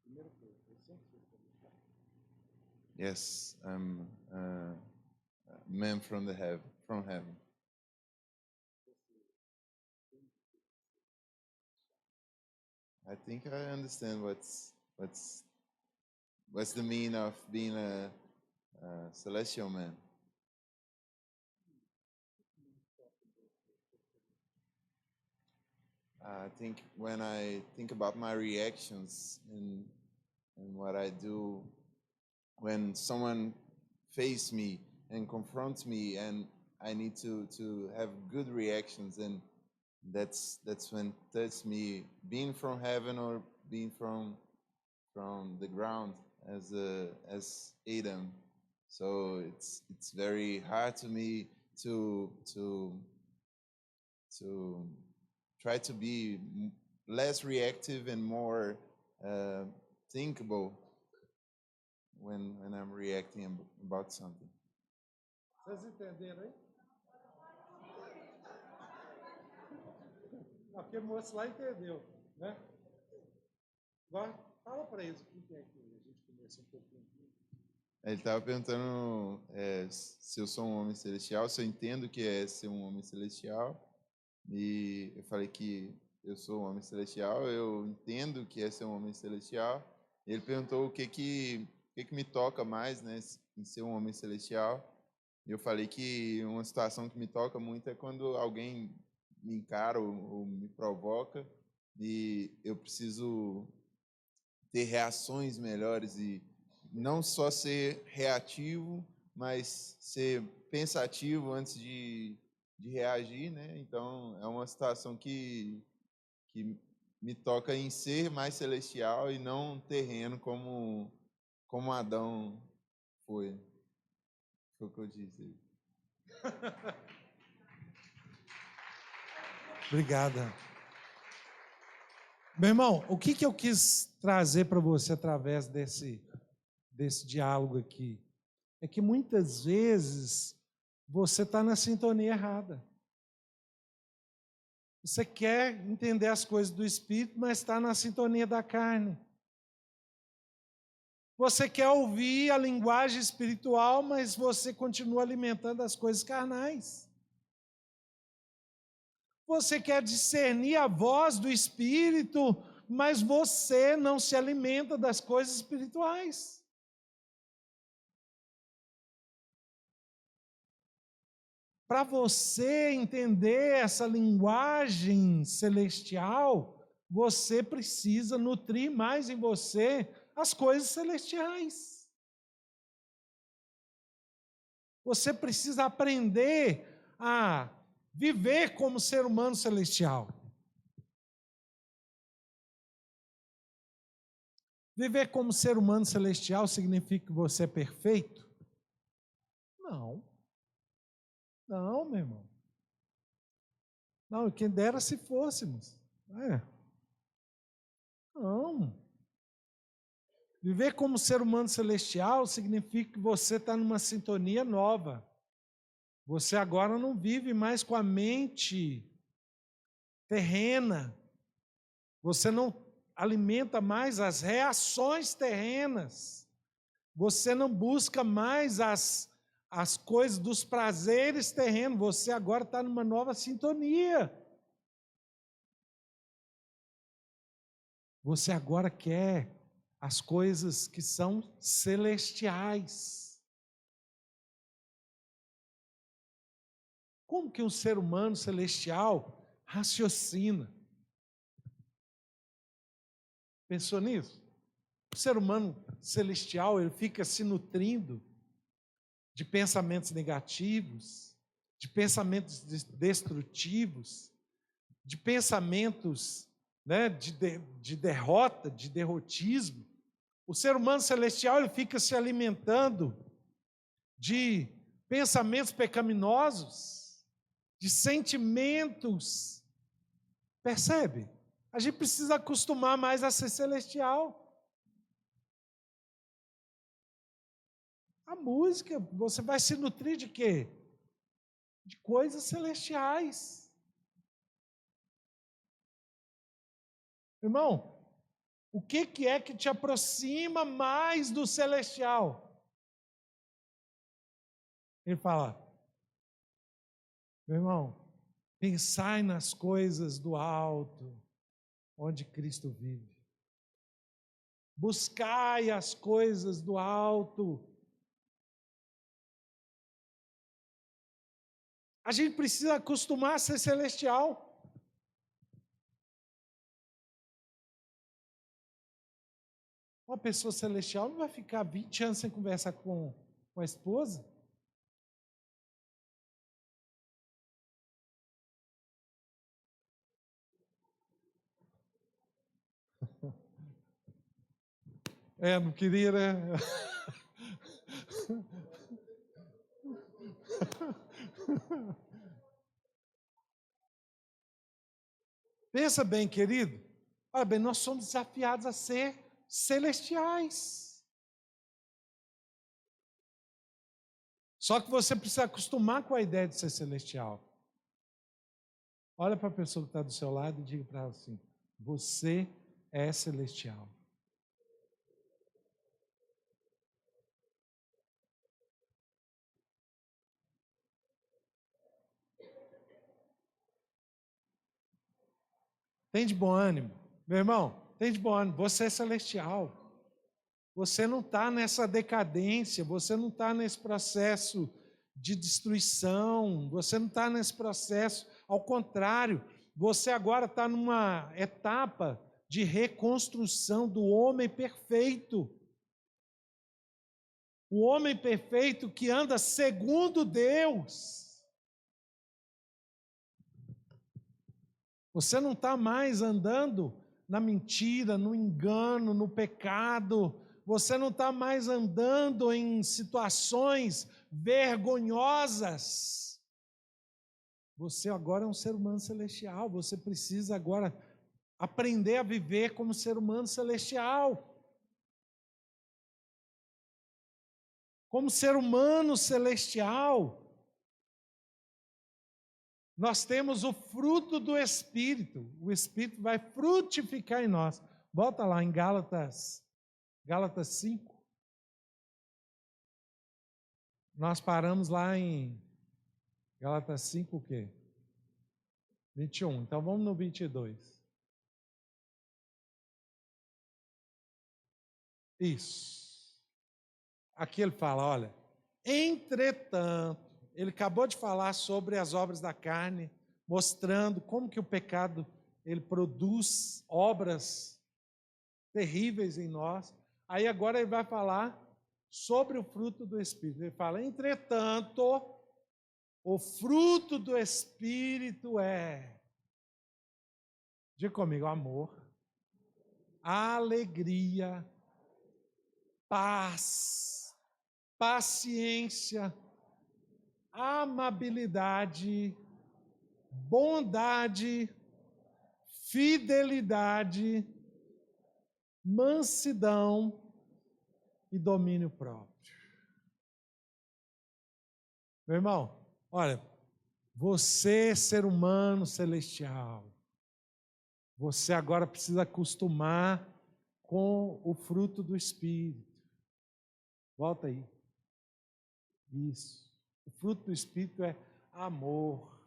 primeiro coisa, eu sempre fiz perguntar. Yes, I'm a man from heaven. I think I understand what's the meaning of being a celestial man. I think when I think about my reactions and what I do when someone faces me and confronts me, and I need to have good reactions, and that's when touches me, being from heaven or being from the ground as Adam. So it's very hard to me to try to be less reactive and more thinkable when I'm reacting about something. Vocês entenderam aí? Aquele moço lá entendeu, né? Agora, fala para eles o que é que a gente começa um pouquinho. Ele estava perguntando se eu sou um homem celestial, se eu entendo que é ser um homem celestial. E eu falei que eu sou um homem celestial, eu entendo que é ser um homem celestial. Ele perguntou o que me toca mais, né, em ser um homem celestial. E eu falei que uma situação que me toca muito é quando alguém me encara ou me provoca e eu preciso ter reações melhores e não só ser reativo, mas ser pensativo antes de reagir, né? Então, é uma situação que me toca em ser mais celestial e não terreno como Adão foi. Foi o que eu disse. Obrigada. Meu irmão, o que eu quis trazer para você através desse diálogo aqui? É que muitas vezes você está na sintonia errada. Você quer entender as coisas do Espírito, mas está na sintonia da carne. Você quer ouvir a linguagem espiritual, mas você continua alimentando as coisas carnais. Você quer discernir a voz do Espírito, mas você não se alimenta das coisas espirituais. Para você entender essa linguagem celestial, você precisa nutrir mais em você as coisas celestiais. Você precisa aprender a viver como ser humano celestial. Viver como ser humano celestial significa que você é perfeito? Não. Não, meu irmão. Não, quem dera se fôssemos. Não. Viver como ser humano celestial significa que você está numa sintonia nova. Você agora não vive mais com a mente terrena. Você não alimenta mais as reações terrenas. Você não busca mais as coisas dos prazeres terrenos. Você agora está numa nova sintonia. Você agora quer as coisas que são celestiais. Como que um ser humano celestial raciocina? Pensou nisso? ser humano celestial, ele fica se nutrindo de pensamentos negativos, de pensamentos destrutivos, de pensamentos, né, de derrota, de derrotismo. O ser humano celestial, ele fica se alimentando de pensamentos pecaminosos, de sentimentos. Percebe? A gente precisa acostumar mais a ser celestial. A música, você vai se nutrir de quê? De coisas celestiais. Irmão, o que é que te aproxima mais do celestial? Ele fala, meu irmão, pensai nas coisas do alto, onde Cristo vive. Buscai as coisas do alto. A gente precisa acostumar a ser celestial. Uma pessoa celestial não vai ficar 20 anos sem conversar com a esposa. Não queria, né? Pensa bem, querido. Olha bem, nós somos desafiados a ser celestiais. Só que você precisa acostumar com a ideia de ser celestial. Olha para a pessoa que está do seu lado e diga para ela assim, você é celestial. Tem de bom ânimo. Meu irmão, tem de bom ânimo. Você é celestial. Você não está nessa decadência, você não está nesse processo de destruição, você não está nesse processo, ao contrário, você agora está numa etapa de reconstrução do homem perfeito. O homem perfeito que anda segundo Deus. Você não está mais andando na mentira, no engano, no pecado. Você não está mais andando em situações vergonhosas. Você agora é um ser humano celestial. Você precisa agora aprender a viver como ser humano celestial. Como ser humano celestial, nós temos o fruto do Espírito. O Espírito vai frutificar em nós. Volta lá em Gálatas 5. Nós paramos lá em Gálatas 5 o quê? 21. Então vamos no 22. Isso. Aqui ele fala, olha, entretanto, ele acabou de falar sobre as obras da carne, mostrando como que o pecado ele produz obras terríveis em nós. Aí agora ele vai falar sobre o fruto do Espírito. Ele fala, entretanto, o fruto do Espírito é, diga comigo, amor, alegria, paz, paciência, amabilidade, bondade, fidelidade, mansidão e domínio próprio. Meu irmão, olha, você, ser humano celestial, você agora precisa acostumar com o fruto do Espírito. Volta aí. Isso. O fruto do Espírito é amor.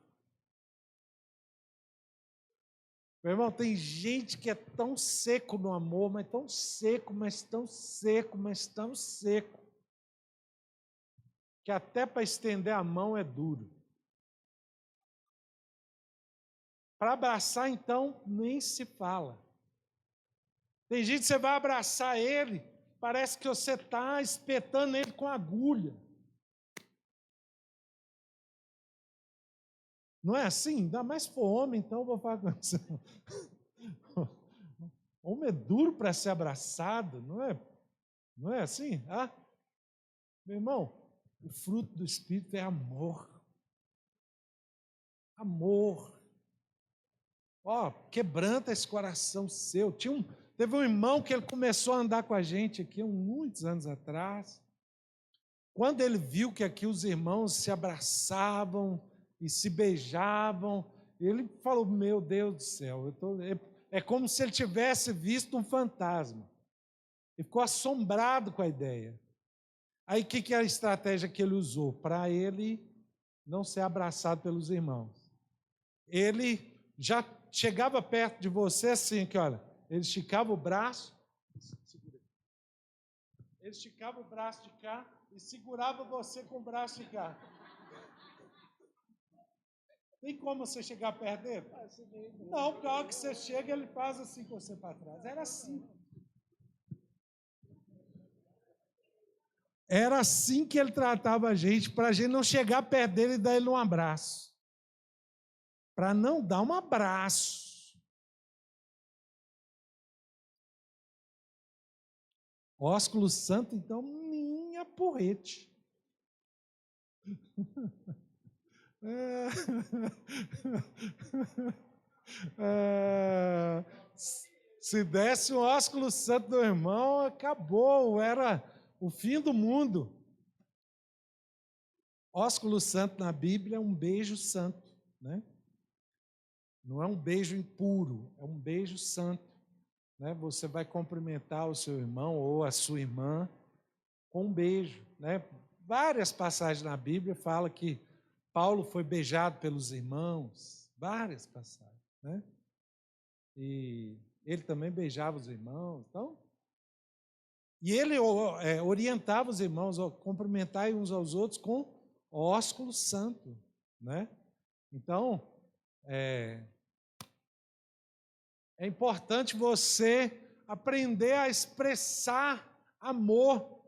Meu irmão, tem gente que é tão seco no amor, mas tão seco, mas tão seco, mas tão seco, que até para estender a mão é duro. Para abraçar, então, nem se fala. Tem gente que você vai abraçar ele, parece que você está espetando ele com agulha. Não é assim? Ainda mais se for homem, então eu vou falar com você. Homem é duro para ser abraçado, não é? Não é assim? Ah? Meu irmão, o fruto do Espírito é amor. Amor. Ó, quebranta esse coração seu. Teve um irmão que ele começou a andar com a gente aqui há muitos anos atrás. Quando ele viu que aqui os irmãos se abraçavam e se beijavam, ele falou, meu Deus do céu, é como se ele tivesse visto um fantasma. Ele ficou assombrado com a ideia. Aí o que é a estratégia que ele usou? Para ele não ser abraçado pelos irmãos. Ele já chegava perto de você assim, que olha, ele esticava o braço, ele esticava o braço de cá e segurava você com o braço de cá. Tem como você chegar perto dele? Não, porque a hora que você chega, ele faz assim com você para trás. Era assim. Era assim que ele tratava a gente, para a gente não chegar perto dele e dar ele um abraço. Para não dar um abraço. Ósculo santo, então, minha porrete. Se desse um ósculo santo do irmão, acabou, era o fim do mundo. Ósculo santo na Bíblia é um beijo santo, né? Não é um beijo impuro, é um beijo santo, né? Você vai cumprimentar o seu irmão ou a sua irmã com um beijo, né? Várias passagens na Bíblia falam que Paulo foi beijado pelos irmãos, várias passagens, né? E ele também beijava os irmãos, então. E ele orientava os irmãos a cumprimentar uns aos outros com ósculo santo, né? Então, é importante você aprender a expressar amor.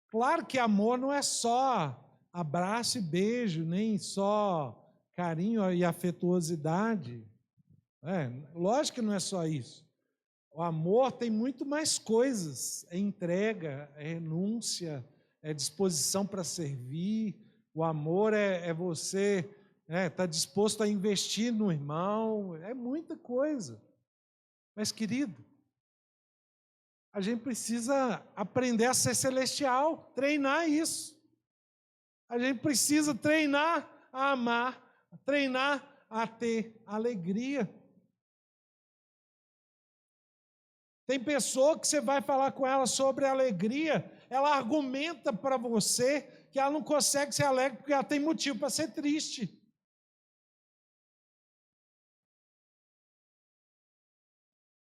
Claro que amor não é só abraço e beijo, nem só carinho e afetuosidade. Lógico que não é só isso. O amor tem muito mais coisas. É entrega, é renúncia, é disposição para servir. O amor é você estar disposto a investir no irmão. É muita coisa. Mas, querido, a gente precisa aprender a ser celestial, treinar isso. A gente precisa treinar a amar, treinar a ter alegria. Tem pessoa que você vai falar com ela sobre alegria, ela argumenta para você que ela não consegue ser alegre porque ela tem motivo para ser triste.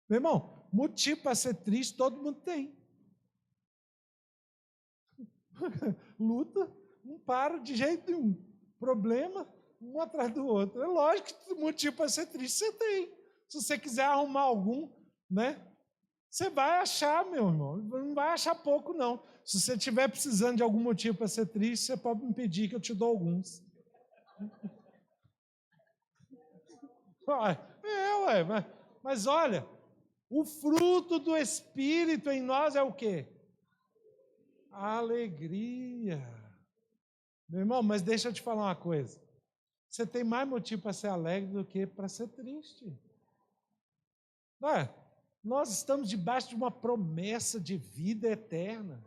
Meu irmão, motivo para ser triste todo mundo tem. Luta, não para de jeito nenhum. Problema, um atrás do outro. É lógico que motivo para ser triste você tem. Se você quiser arrumar algum, né? Você vai achar, meu irmão. Não vai achar pouco, não. Se você estiver precisando de algum motivo para ser triste, você pode me pedir que eu te dou alguns. Mas olha, o fruto do Espírito em nós é o quê? A alegria. Meu irmão, mas deixa eu te falar uma coisa. Você tem mais motivo para ser alegre do que para ser triste. Não é? Nós estamos debaixo de uma promessa de vida eterna.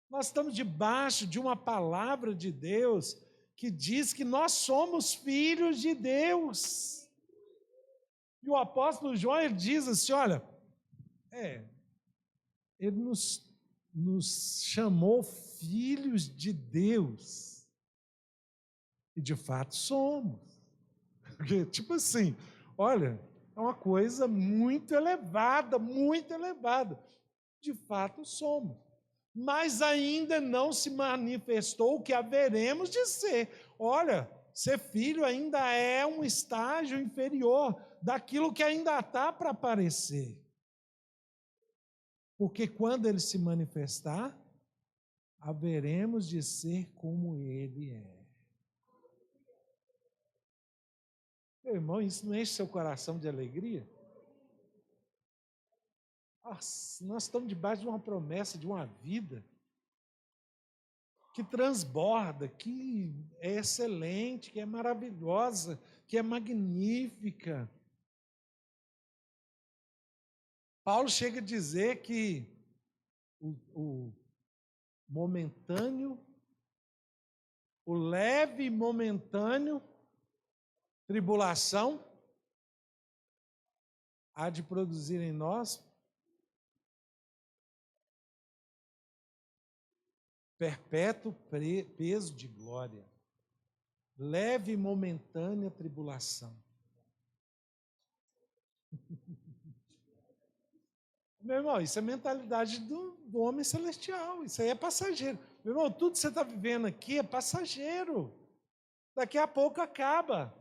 Nós estamos debaixo de uma palavra de Deus que diz que nós somos filhos de Deus. E o apóstolo João, ele diz assim, olha, ele nos chamou filhos de Deus. E de fato somos. Porque, tipo assim, olha, é uma coisa muito elevada, muito elevada. De fato somos. Mas ainda não se manifestou o que haveremos de ser. Olha, ser filho ainda é um estágio inferior daquilo que ainda está para aparecer. Porque quando ele se manifestar, haveremos de ser como ele é. Meu irmão, isso não enche seu coração de alegria? Nossa, nós estamos debaixo de uma promessa, de uma vida que transborda, que é excelente, que é maravilhosa, que é magnífica. Paulo chega a dizer que o momentâneo, o leve e momentâneo tribulação há de produzir em nós perpétuo peso de glória. Leve e momentânea tribulação. Meu irmão, isso é a mentalidade do homem celestial. Isso aí é passageiro. Meu irmão, tudo que você está vivendo aqui é passageiro. Daqui a pouco acaba.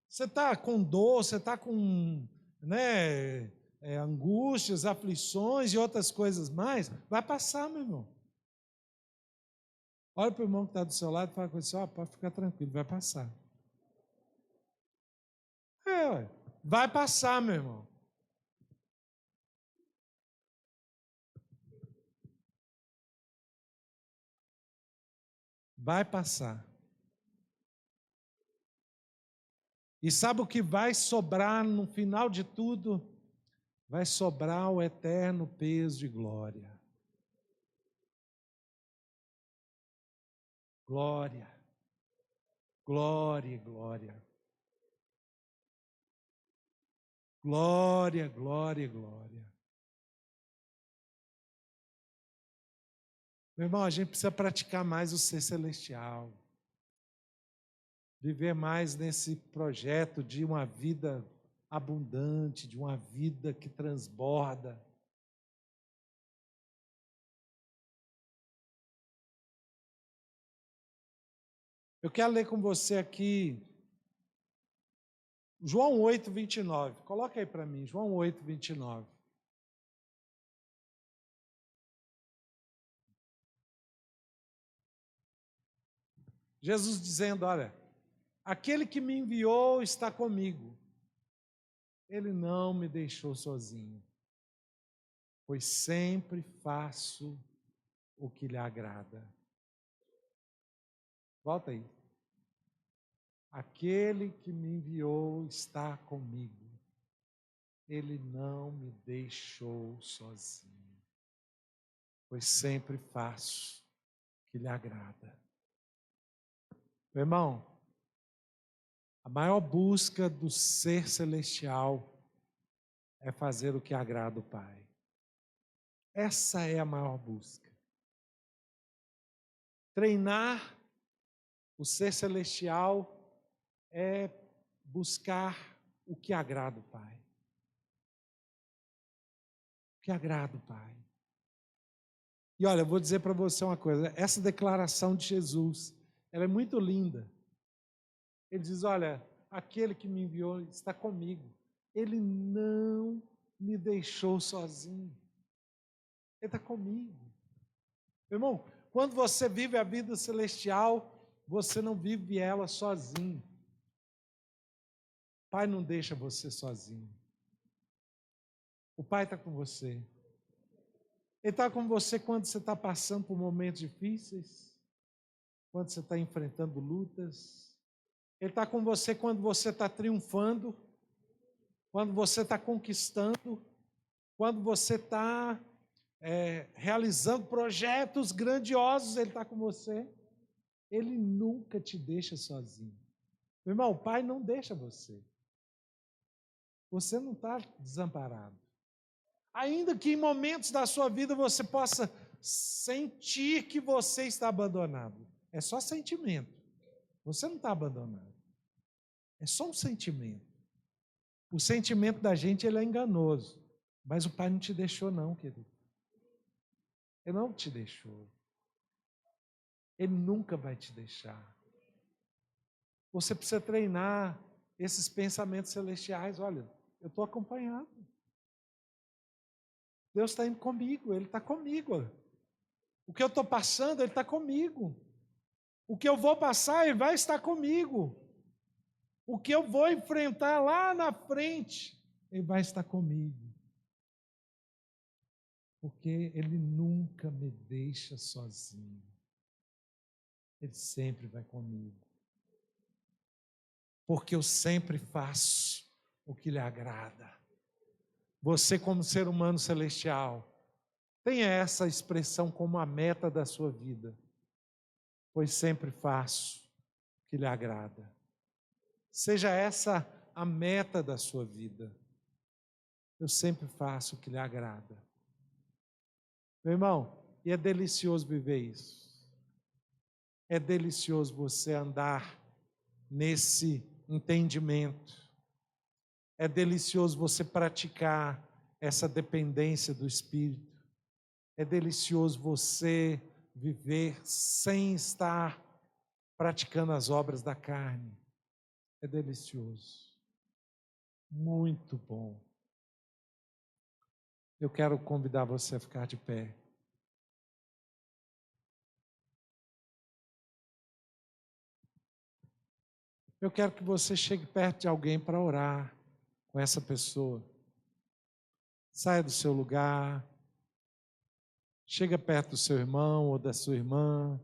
Você está com dor, você está com angústias, aflições e outras coisas mais. Vai passar, meu irmão. Olha para o irmão que está do seu lado e fala com ele assim, pode ficar tranquilo, vai passar. Vai passar, meu irmão. Vai passar. E sabe o que vai sobrar no final de tudo? Vai sobrar o eterno peso de glória. Glória. Glória, glória. Glória, glória, glória. Meu irmão, a gente precisa praticar mais o ser celestial. Viver mais nesse projeto de uma vida abundante, de uma vida que transborda. Eu quero ler com você aqui João 8, 29. Coloca aí para mim, João 8, 29. Jesus dizendo, olha, aquele que me enviou está comigo. Ele não me deixou sozinho, pois sempre faço o que lhe agrada. Volta aí. Aquele que me enviou está comigo. Ele não me deixou sozinho, pois sempre faço o que lhe agrada. Meu irmão, a maior busca do ser celestial é fazer o que agrada o Pai. Essa é a maior busca. Treinar o ser celestial é buscar o que agrada o Pai. O que agrada o Pai. E olha, eu vou dizer para você uma coisa, essa declaração de Jesus, ela é muito linda. Ele diz, olha, aquele que me enviou está comigo. Ele não me deixou sozinho. Ele está comigo. Meu irmão, quando você vive a vida celestial, você não vive ela sozinho. O Pai não deixa você sozinho. O Pai está com você. Ele está com você quando você está passando por momentos difíceis, quando você está enfrentando lutas. Ele está com você quando você está triunfando, quando você está conquistando, quando você está realizando projetos grandiosos, Ele está com você. Ele nunca te deixa sozinho. Meu irmão, o Pai não deixa você. Você não está desamparado. Ainda que em momentos da sua vida você possa sentir que você está abandonado. É só sentimento. Você não está abandonado. É só um sentimento. O sentimento da gente ele é enganoso. Mas o Pai não te deixou não, querido. Ele não te deixou. Ele nunca vai te deixar. Você precisa treinar esses pensamentos celestiais. Olha, eu estou acompanhado. Deus está indo comigo, Ele está comigo. O que eu estou passando, Ele está comigo. O que eu vou passar, Ele vai estar comigo. O que eu vou enfrentar lá na frente, Ele vai estar comigo. Porque Ele nunca me deixa sozinho. Ele sempre vai comigo. Porque eu sempre faço o que lhe agrada. Você, como ser humano celestial, tenha essa expressão como a meta da sua vida. Pois sempre faço o que lhe agrada. Seja essa a meta da sua vida. Eu sempre faço o que lhe agrada. Meu irmão, e é delicioso viver isso. É delicioso você andar nesse entendimento. É delicioso você praticar essa dependência do Espírito. É delicioso você viver sem estar praticando as obras da carne. É delicioso. Muito bom. Eu quero convidar você a ficar de pé. Eu quero que você chegue perto de alguém para orar com essa pessoa. Saia do seu lugar. Chega perto do seu irmão ou da sua irmã.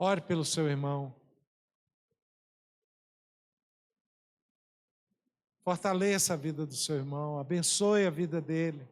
Ore pelo seu irmão. Fortaleça a vida do seu irmão. Abençoe a vida dele.